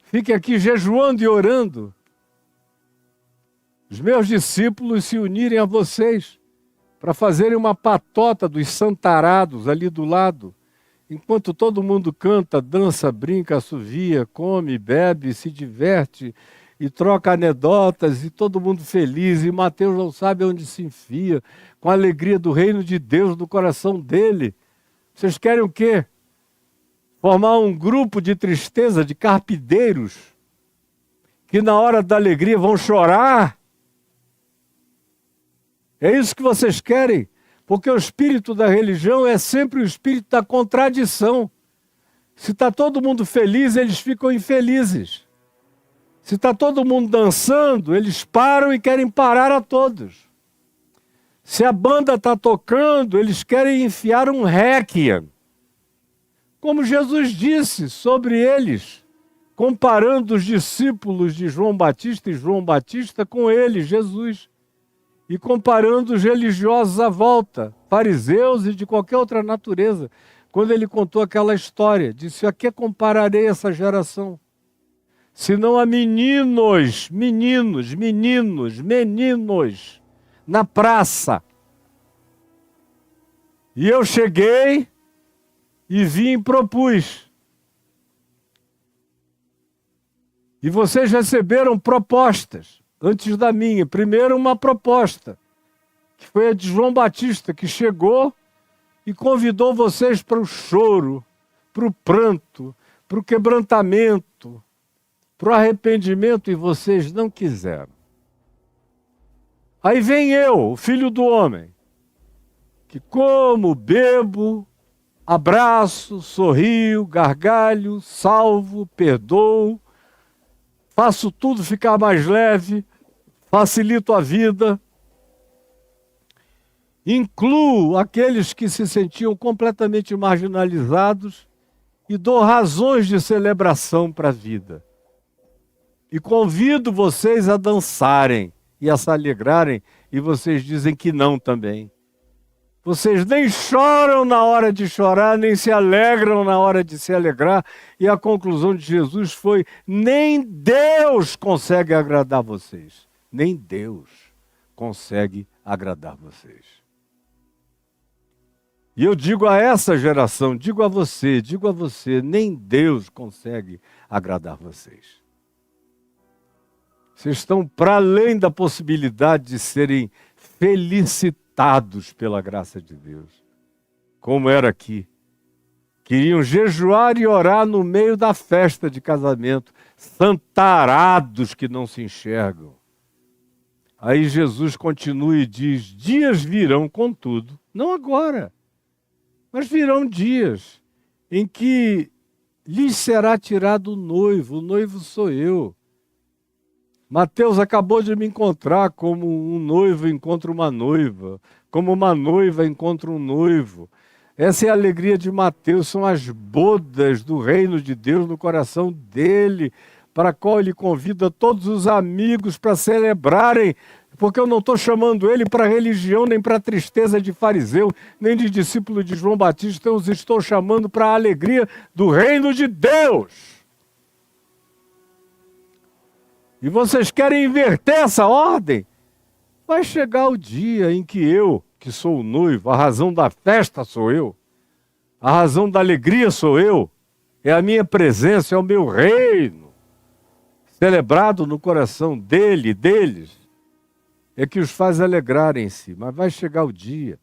fiquem aqui jejuando e orando, os meus discípulos se unirem a vocês para fazerem uma patota dos santarados ali do lado, enquanto todo mundo canta, dança, brinca, assovia, come, bebe, se diverte e troca anedotas e todo mundo feliz, e Mateus não sabe onde se enfia, com a alegria do reino de Deus no coração dele. Vocês querem o quê? Formar um grupo de tristeza, de carpideiros, que na hora da alegria vão chorar? É isso que vocês querem? Porque o espírito da religião é sempre o espírito da contradição. Se está todo mundo feliz, eles ficam infelizes. Se está todo mundo dançando, eles param e querem parar a todos. Se a banda está tocando, eles querem enfiar um requiem. Como Jesus disse sobre eles, comparando os discípulos de João Batista e João Batista com ele, Jesus. E comparando os religiosos à volta, fariseus e de qualquer outra natureza, quando ele contou aquela história, disse: a que compararei essa geração? Senão a meninos na praça. E eu cheguei e vim e propus. E vocês receberam propostas. Antes da minha, primeiro uma proposta, que foi a de João Batista, que chegou e convidou vocês para o choro, para o pranto, para o quebrantamento, para o arrependimento, e vocês não quiseram. Aí vem eu, o Filho do Homem, que como, bebo, abraço, sorrio, gargalho, salvo, perdoo, faço tudo ficar mais leve, facilito a vida, incluo aqueles que se sentiam completamente marginalizados e dou razões de celebração para a vida. E convido vocês a dançarem e a se alegrarem, e vocês dizem que não também. Vocês nem choram na hora de chorar, nem se alegram na hora de se alegrar. E a conclusão de Jesus foi: nem Deus consegue agradar vocês. Nem Deus consegue agradar vocês. E eu digo a essa geração, digo a você, nem Deus consegue agradar vocês. Vocês estão para além da possibilidade de serem felicitados pela graça de Deus, como era aqui. Queriam jejuar e orar no meio da festa de casamento, santarados que não se enxergam. Aí Jesus continua e diz: dias virão, contudo, não agora, mas virão dias em que lhes será tirado o noivo sou eu. Mateus acabou de me encontrar como um noivo encontra uma noiva, como uma noiva encontra um noivo. Essa é a alegria de Mateus, são as bodas do reino de Deus no coração dele, para a qual ele convida todos os amigos para celebrarem Porque eu não estou chamando ele para religião, nem para tristeza de fariseu, nem de discípulo de João Batista. Eu os estou chamando para a alegria do reino de Deus. E vocês querem inverter essa ordem? Vai chegar o dia em que eu, que sou o noivo, a razão da festa sou eu, a razão da alegria sou eu, é a minha presença, é o meu reino, celebrado no coração dele, deles, é que os faz alegrarem-se. Mas vai chegar o dia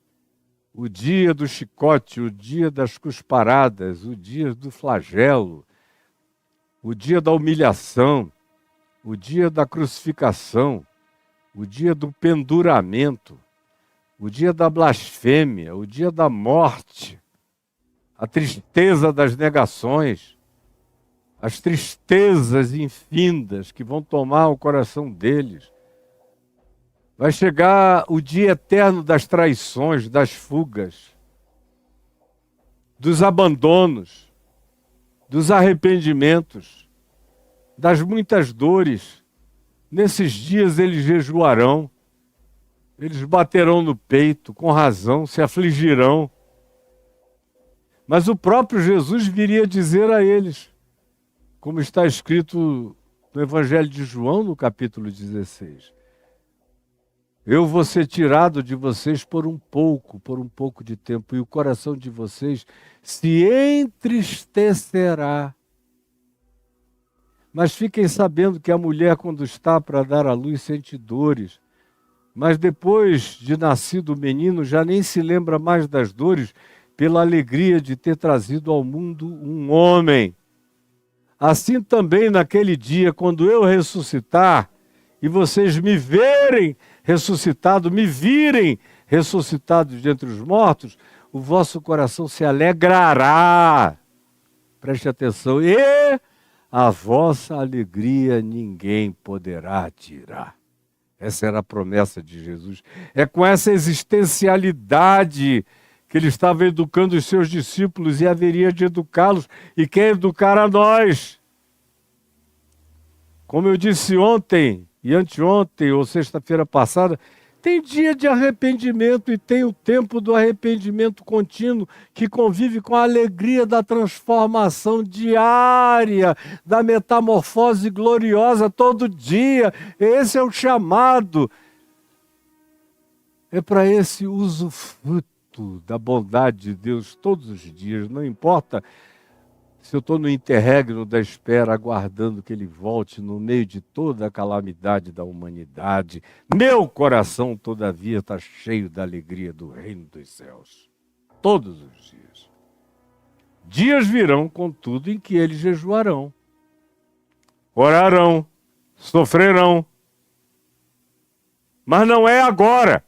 do chicote, o dia das cusparadas, o dia do flagelo, o dia da humilhação, o dia da crucificação, o dia do penduramento, o dia da blasfêmia, o dia da morte, a tristeza das negações, as tristezas infindas que vão tomar o coração deles. Vai chegar o dia eterno das traições, das fugas, dos abandonos, dos arrependimentos, das muitas dores. Nesses dias eles jejuarão, eles baterão no peito, com razão, se afligirão. Mas o próprio Jesus viria dizer a eles, como está escrito no Evangelho de João, no capítulo 16, eu vou ser tirado de vocês por um pouco de tempo, e o coração de vocês se entristecerá. Mas fiquem sabendo que a mulher, quando está para dar à luz, sente dores. Mas depois de nascido o menino, já nem se lembra mais das dores, pela alegria de ter trazido ao mundo um homem. Assim também naquele dia, quando eu ressuscitar, e vocês me verem ressuscitado, me virem ressuscitado de entre os mortos, o vosso coração se alegrará. Preste atenção. E a vossa alegria ninguém poderá tirar. Essa era a promessa de Jesus. É com essa existencialidade que ele estava educando os seus discípulos e haveria de educá-los e quer educar a nós. Como eu disse ontem e anteontem ou sexta-feira passada, tem dia de arrependimento e tem o tempo do arrependimento contínuo que convive com a alegria da transformação diária, da metamorfose gloriosa todo dia. Esse é o chamado. É para esse usufruto da bondade de Deus todos os dias. Não importa se eu estou no interregno da espera, aguardando que ele volte no meio de toda a calamidade da humanidade, meu coração, todavia, está cheio da alegria do reino dos céus. Todos os dias. Dias virão, contudo, em que eles jejuarão, orarão, sofrerão. Mas não é agora.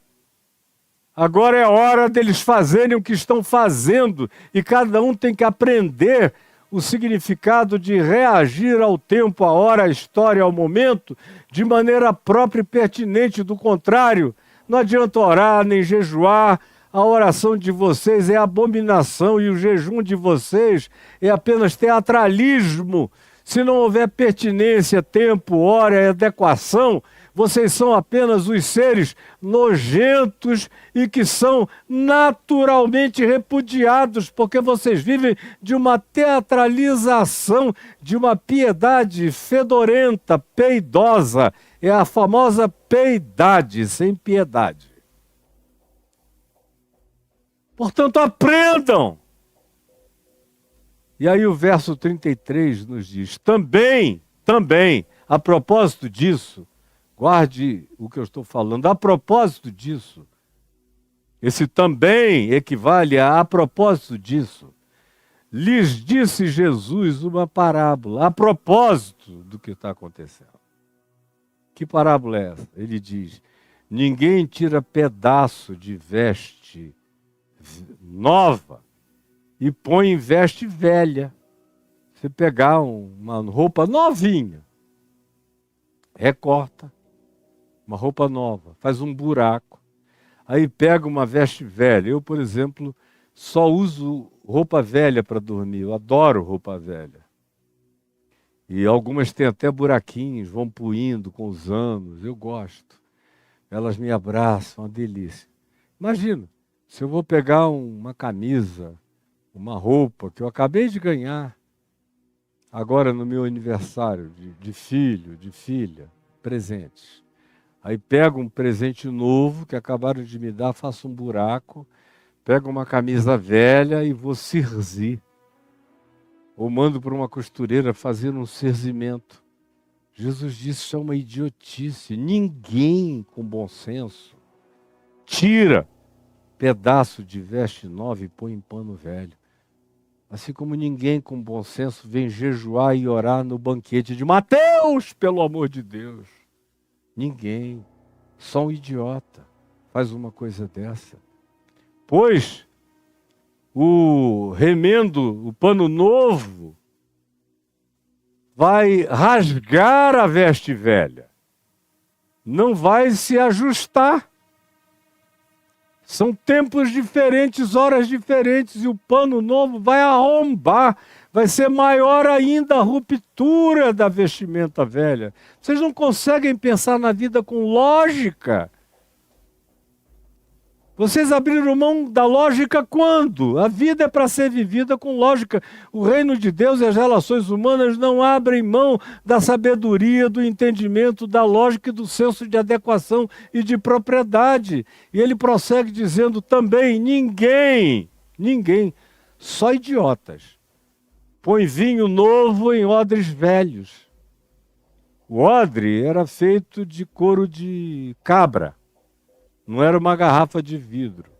Agora é a hora deles fazerem o que estão fazendo e cada um tem que aprender o significado de reagir ao tempo, à hora, à história, ao momento, de maneira própria e pertinente. Do contrário, não adianta orar nem jejuar, a oração de vocês é abominação e o jejum de vocês é apenas teatralismo. Se não houver pertinência, tempo, hora e adequação, vocês são apenas os seres nojentos e que são naturalmente repudiados, porque vocês vivem de uma teatralização, de uma piedade fedorenta, peidosa. É a famosa peidade, sem piedade. Portanto, aprendam! E aí o verso 33 nos diz, também, a propósito disso, guarde o que eu estou falando. A propósito disso, esse também equivale a propósito disso. Lhes disse Jesus uma parábola, a propósito do que está acontecendo. Que parábola é essa? Ele diz, ninguém tira pedaço de veste nova e põe em veste velha. Você pegar uma roupa novinha, recorta, uma roupa nova, faz um buraco, aí pega uma veste velha. Eu, por exemplo, só uso roupa velha para dormir, eu adoro roupa velha. E algumas têm até buraquinhos, vão puindo com os anos, eu gosto. elas me abraçam, uma delícia. Imagina, se eu vou pegar uma camisa, uma roupa que eu acabei de ganhar, agora no meu aniversário de filho, de filha, presentes. Aí pego um presente novo que acabaram de me dar, faço um buraco, pego uma camisa velha e vou cirzir. Ou mando para uma costureira fazer um cerzimento. Jesus disse, isso é uma idiotice. Ninguém com bom senso tira pedaço de veste nova e põe em pano velho. Assim como ninguém com bom senso vem jejuar e orar no banquete de Mateus, pelo amor de Deus. Ninguém. Só um idiota faz uma coisa dessa. Pois o remendo, o pano novo, vai rasgar a veste velha. Não vai se ajustar. São tempos diferentes, horas diferentes, e o pano novo vai arrombar, vai ser maior ainda a ruptura da vestimenta velha. Vocês não conseguem pensar na vida com lógica. Vocês abriram mão da lógica quando? A vida é para ser vivida com lógica. O reino de Deus e as relações humanas não abrem mão da sabedoria, do entendimento, da lógica e do senso de adequação e de propriedade. E ele prossegue dizendo também, ninguém, só idiotas, põe vinho novo em odres velhos. O odre era feito de couro de cabra. Não era uma garrafa de vidro.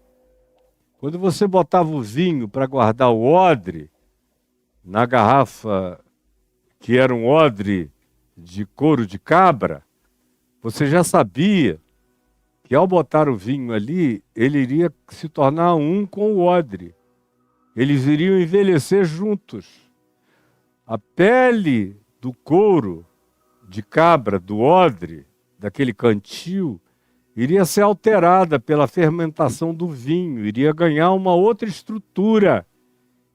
Quando você botava o vinho para guardar o odre, na garrafa que era um odre de couro de cabra, você já sabia que ao botar o vinho ali, ele iria se tornar um com o odre. Eles iriam envelhecer juntos. A pele do couro de cabra, do odre, daquele cantil, iria ser alterada pela fermentação do vinho, iria ganhar uma outra estrutura,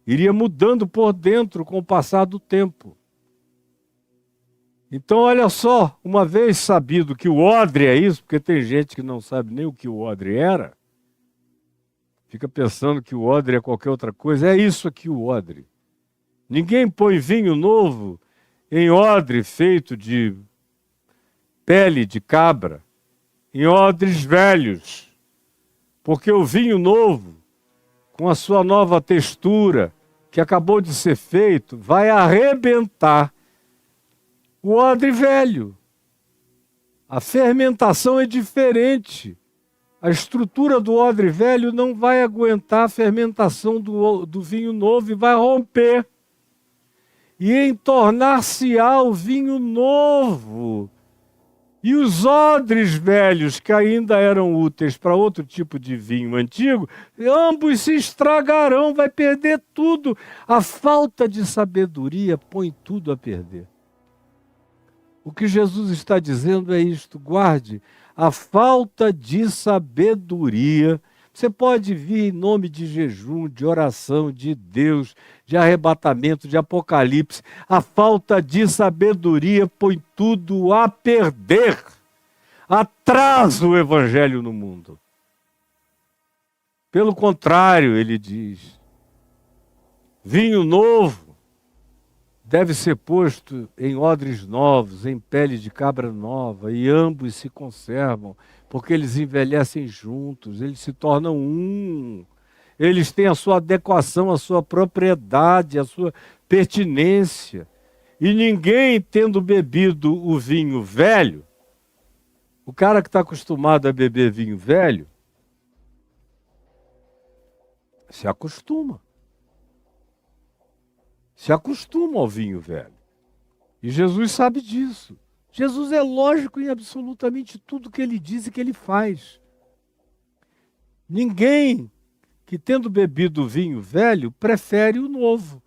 iria mudando por dentro com o passar do tempo. Então, olha só, uma vez sabido que o odre é isso, porque tem gente que não sabe nem o que o odre era, fica pensando que o odre é qualquer outra coisa, é isso aqui o odre. Ninguém põe vinho novo em odre feito de pele de cabra, em odres velhos, porque o vinho novo, com a sua nova textura, que acabou de ser feito, vai arrebentar o odre velho. A fermentação é diferente. A estrutura do odre velho não vai aguentar a fermentação do vinho novo e vai romper. E em tornar-se-á o vinho novo. E os odres velhos, que ainda eram úteis para outro tipo de vinho antigo, ambos se estragarão, vai perder tudo. A falta de sabedoria põe tudo a perder. O que Jesus está dizendo é isto, guarde, a falta de sabedoria. Você pode vir em nome de jejum, de oração, de Deus, de arrebatamento, de apocalipse. A falta de sabedoria põe tudo a perder. Atrasa o evangelho no mundo. Pelo contrário, ele diz, vinho novo deve ser posto em odres novos, em pele de cabra nova, e ambos se conservam, porque eles envelhecem juntos, eles se tornam um. Eles têm a sua adequação, a sua propriedade, a sua pertinência. E ninguém, tendo bebido o vinho velho, o cara que está acostumado a beber vinho velho, se acostuma. Se acostuma ao vinho velho. E Jesus sabe disso. Jesus é lógico em absolutamente tudo que ele diz e que ele faz. Ninguém que, tendo bebido o vinho velho, prefere o novo.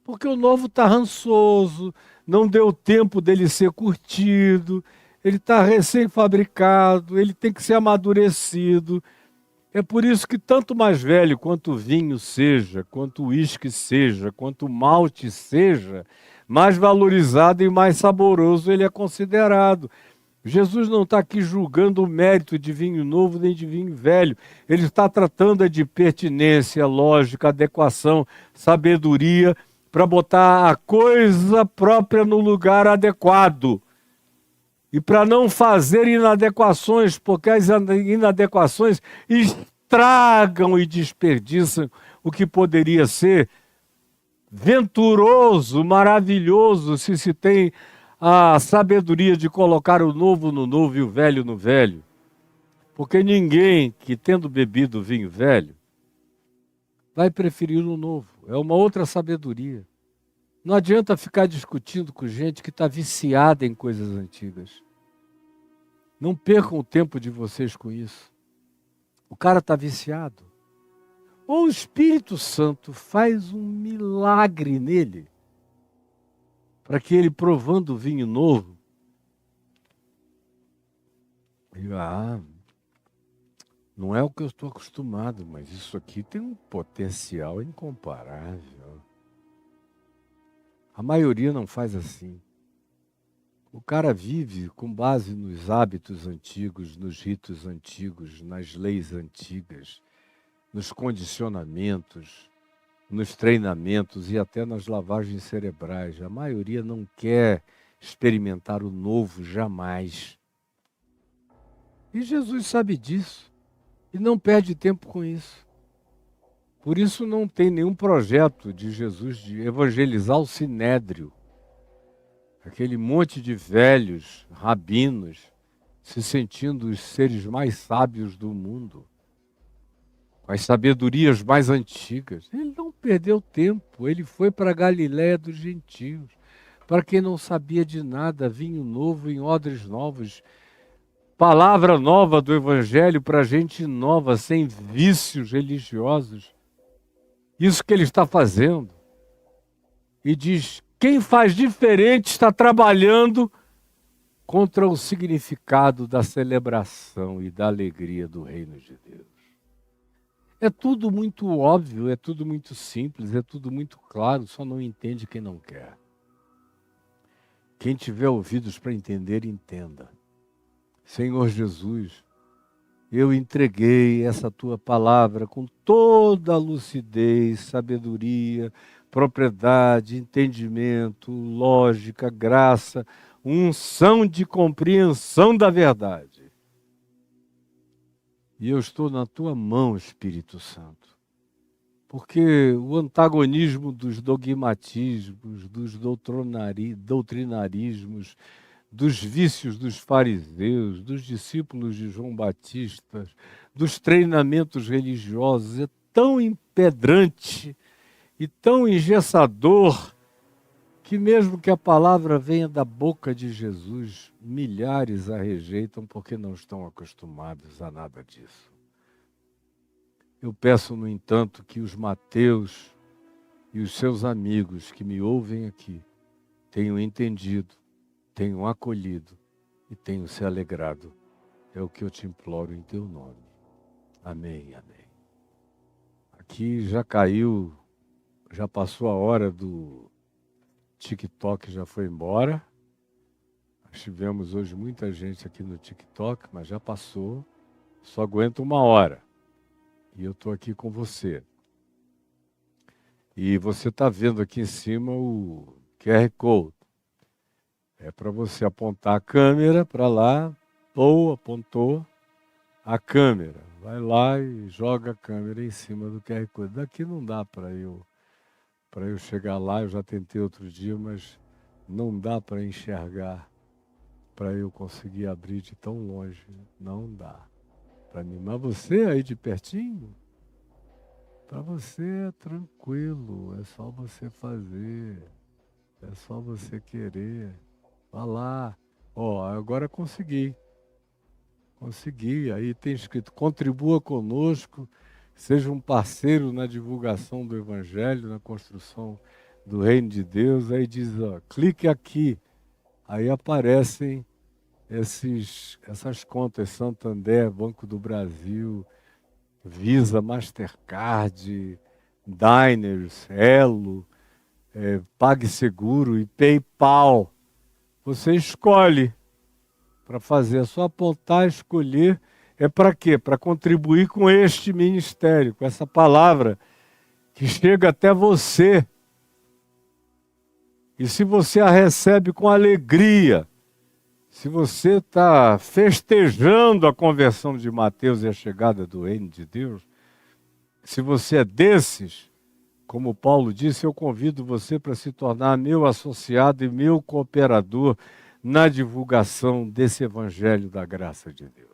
Porque o novo está rançoso, não deu tempo dele ser curtido, ele está recém-fabricado, ele tem que ser amadurecido. É por isso que tanto mais velho quanto o vinho seja, quanto o uísque seja, quanto o malte seja, mais valorizado e mais saboroso ele é considerado. Jesus não está aqui julgando o mérito de vinho novo nem de vinho velho. Ele está tratando de pertinência, lógica, adequação, sabedoria, para botar a coisa própria no lugar adequado. E para não fazer inadequações, porque as inadequações estragam e desperdiçam o que poderia ser venturoso, maravilhoso, se se tem a sabedoria de colocar o novo no novo e o velho no velho. Porque ninguém que, tendo bebido vinho velho, vai preferir o novo. É uma outra sabedoria. Não adianta ficar discutindo com gente que está viciada em coisas antigas. Não percam o tempo de vocês com isso. O cara está viciado. Ou o Espírito Santo faz um milagre nele, para que ele, provando o vinho novo, diga, não é o que eu estou acostumado, mas isso aqui tem um potencial incomparável. A maioria não faz assim. O cara vive com base nos hábitos antigos, nos ritos antigos, nas leis antigas, nos condicionamentos, nos treinamentos e até nas lavagens cerebrais. A maioria não quer experimentar o novo jamais. E Jesus sabe disso e não perde tempo com isso. Por isso não tem nenhum projeto de Jesus de evangelizar o sinédrio. Aquele monte de velhos, rabinos, se sentindo os seres mais sábios do mundo, com as sabedorias mais antigas. Ele não perdeu tempo, ele foi para a Galiléia dos gentios. Para quem não sabia de nada, vinho novo em odres novos, palavra nova do Evangelho para gente nova, sem vícios religiosos. Isso que ele está fazendo. E diz, quem faz diferente está trabalhando contra o significado da celebração e da alegria do reino de Deus. É tudo muito óbvio, é tudo muito simples, é tudo muito claro, só não entende quem não quer. Quem tiver ouvidos para entender, entenda. Senhor Jesus, eu entreguei essa tua palavra com toda a lucidez, sabedoria, propriedade, entendimento, lógica, graça, unção de compreensão da verdade. E eu estou na tua mão, Espírito Santo. Porque o antagonismo dos dogmatismos, dos doutrinarismos, dos vícios dos fariseus, dos discípulos de João Batista, dos treinamentos religiosos, é tão impedrante e tão engessador que mesmo que a palavra venha da boca de Jesus, milhares a rejeitam porque não estão acostumados a nada disso. Eu peço, no entanto, que os Mateus e os seus amigos que me ouvem aqui tenham entendido, tenham acolhido e tenham se alegrado. É o que eu te imploro em teu nome. Amém, amém. Aqui já caiu, já passou a hora do TikTok, já foi embora. Nós tivemos hoje muita gente aqui no TikTok, mas já passou. Só aguenta 1 hora. E eu estou aqui com você. E você está vendo aqui em cima o QR Code. É para você apontar a câmera para lá, ou apontou a câmera. Vai lá e joga a câmera em cima do QR Code. Daqui não dá para eu chegar lá, eu já tentei outro dia, mas não dá para enxergar, para eu conseguir abrir de tão longe. Não dá para mim. Mas você aí de pertinho, para você é tranquilo, é só você fazer, é só você querer. Vá lá. Ó, agora consegui. Consegui. Aí tem escrito, contribua conosco, seja um parceiro na divulgação do Evangelho, na construção do Reino de Deus. Aí diz, ó, clique aqui. Aí aparecem essas contas, Santander, Banco do Brasil, Visa, Mastercard, Diners, Elo, PagSeguro e PayPal. Você escolhe para fazer, é só apontar, escolher. É para quê? Para contribuir com este ministério, com essa palavra que chega até você. E se você a recebe com alegria, se você está festejando a conversão de Mateus e a chegada do reino de Deus, se você é desses, como Paulo disse, eu convido você para se tornar meu associado e meu cooperador na divulgação desse evangelho da graça de Deus.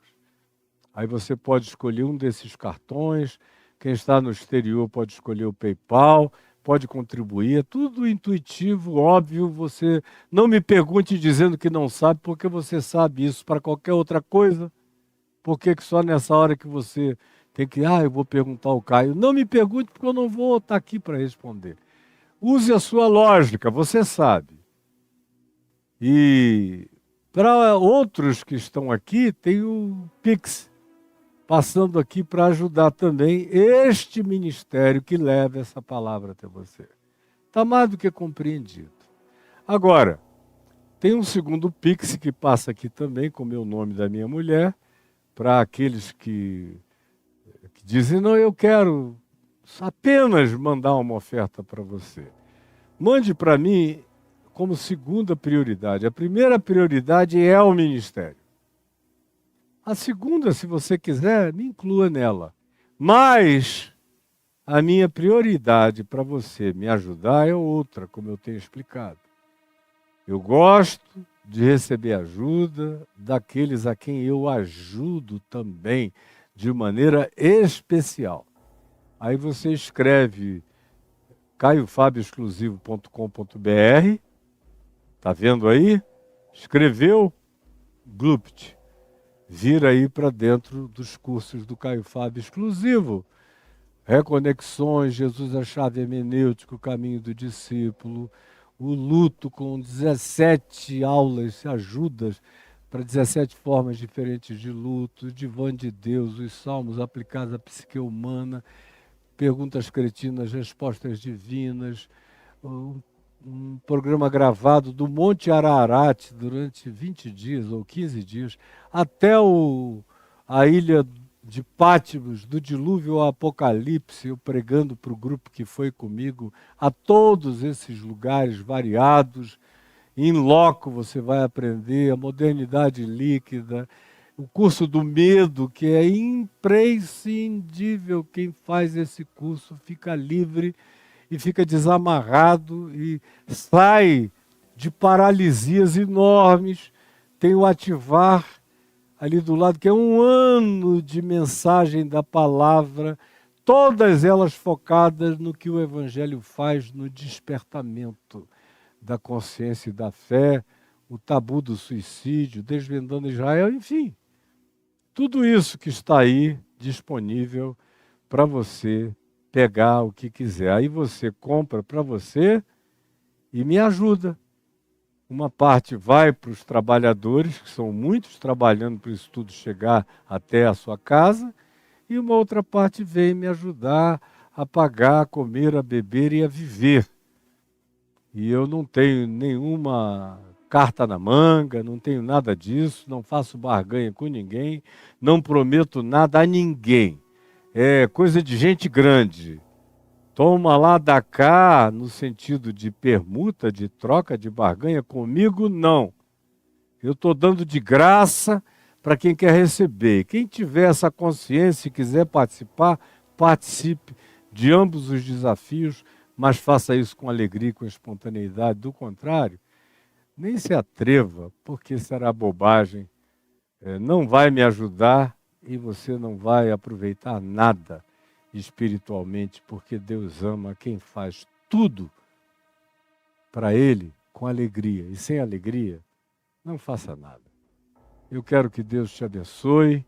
Aí você pode escolher um desses cartões, quem está no exterior pode escolher o PayPal, pode contribuir, é tudo intuitivo, óbvio, você não me pergunte dizendo que não sabe, porque você sabe isso para qualquer outra coisa. Por que só nessa hora que você tem que, eu vou perguntar ao Caio? Não me pergunte, porque eu não vou estar aqui para responder. Use a sua lógica, você sabe. E para outros que estão aqui, tem o Pix, passando aqui para ajudar também este ministério que leva essa palavra até você. Está mais do que compreendido. Agora, tem um segundo Pix que passa aqui também, com o meu nome da minha mulher, para aqueles que dizem, não, eu quero apenas mandar uma oferta para você. Mande para mim como segunda prioridade. A primeira prioridade é o ministério. A segunda, se você quiser, me inclua nela. Mas a minha prioridade para você me ajudar é outra, como eu tenho explicado. Eu gosto de receber ajuda daqueles a quem eu ajudo também, de maneira especial. Aí você escreve caiofabioexclusivo.com.br, tá vendo aí? Escreveu, Glupt. Vira aí para dentro dos cursos do Caio Fábio Exclusivo. Reconexões, Jesus a chave hermenêutica, o caminho do discípulo, o luto com 17 aulas, ajudas para 17 formas diferentes de luto, o divã de Deus, os salmos aplicados à psique humana, perguntas cretinas, respostas divinas, um programa gravado do Monte Ararat durante 20 dias ou 15 dias, até a ilha de Patmos, do dilúvio ao Apocalipse, eu pregando para o grupo que foi comigo, a todos esses lugares variados, em loco você vai aprender a modernidade líquida, o curso do medo, que é imprescindível. Quem faz esse curso fica livre e fica desamarrado e sai de paralisias enormes. Tem o ativar ali do lado, que é um ano de mensagem da palavra, todas elas focadas no que o Evangelho faz no despertamento da consciência e da fé, o tabu do suicídio, desvendando Israel, enfim. Tudo isso que está aí disponível para você pegar o que quiser. Aí você compra para você e me ajuda. Uma parte vai para os trabalhadores, que são muitos trabalhando para isso tudo chegar até a sua casa, e uma outra parte vem me ajudar a pagar, a comer, a beber e a viver. E eu não tenho nenhuma carta na manga, não tenho nada disso, não faço barganha com ninguém, não prometo nada a ninguém. É coisa de gente grande. Toma lá, dá cá, no sentido de permuta, de troca, de barganha, comigo não. Eu estou dando de graça para quem quer receber. Quem tiver essa consciência e quiser participar, participe de ambos os desafios, mas faça isso com alegria e com espontaneidade. Do contrário, nem se atreva, porque será bobagem. Não vai me ajudar e você não vai aproveitar nada espiritualmente, porque Deus ama quem faz tudo para Ele com alegria. E sem alegria, não faça nada. Eu quero que Deus te abençoe.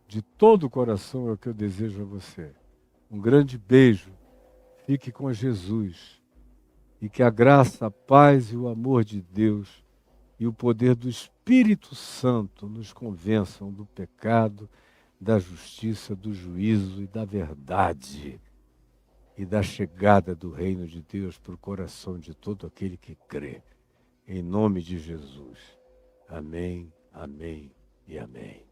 De todo o coração é o que eu desejo a você. Um grande beijo. Fique com Jesus. E que a graça, a paz e o amor de Deus e o poder do Espírito Santo nos convençam do pecado, da justiça, do juízo e da verdade e da chegada do reino de Deus para o coração de todo aquele que crê. Em nome de Jesus. Amém. Amém e amém.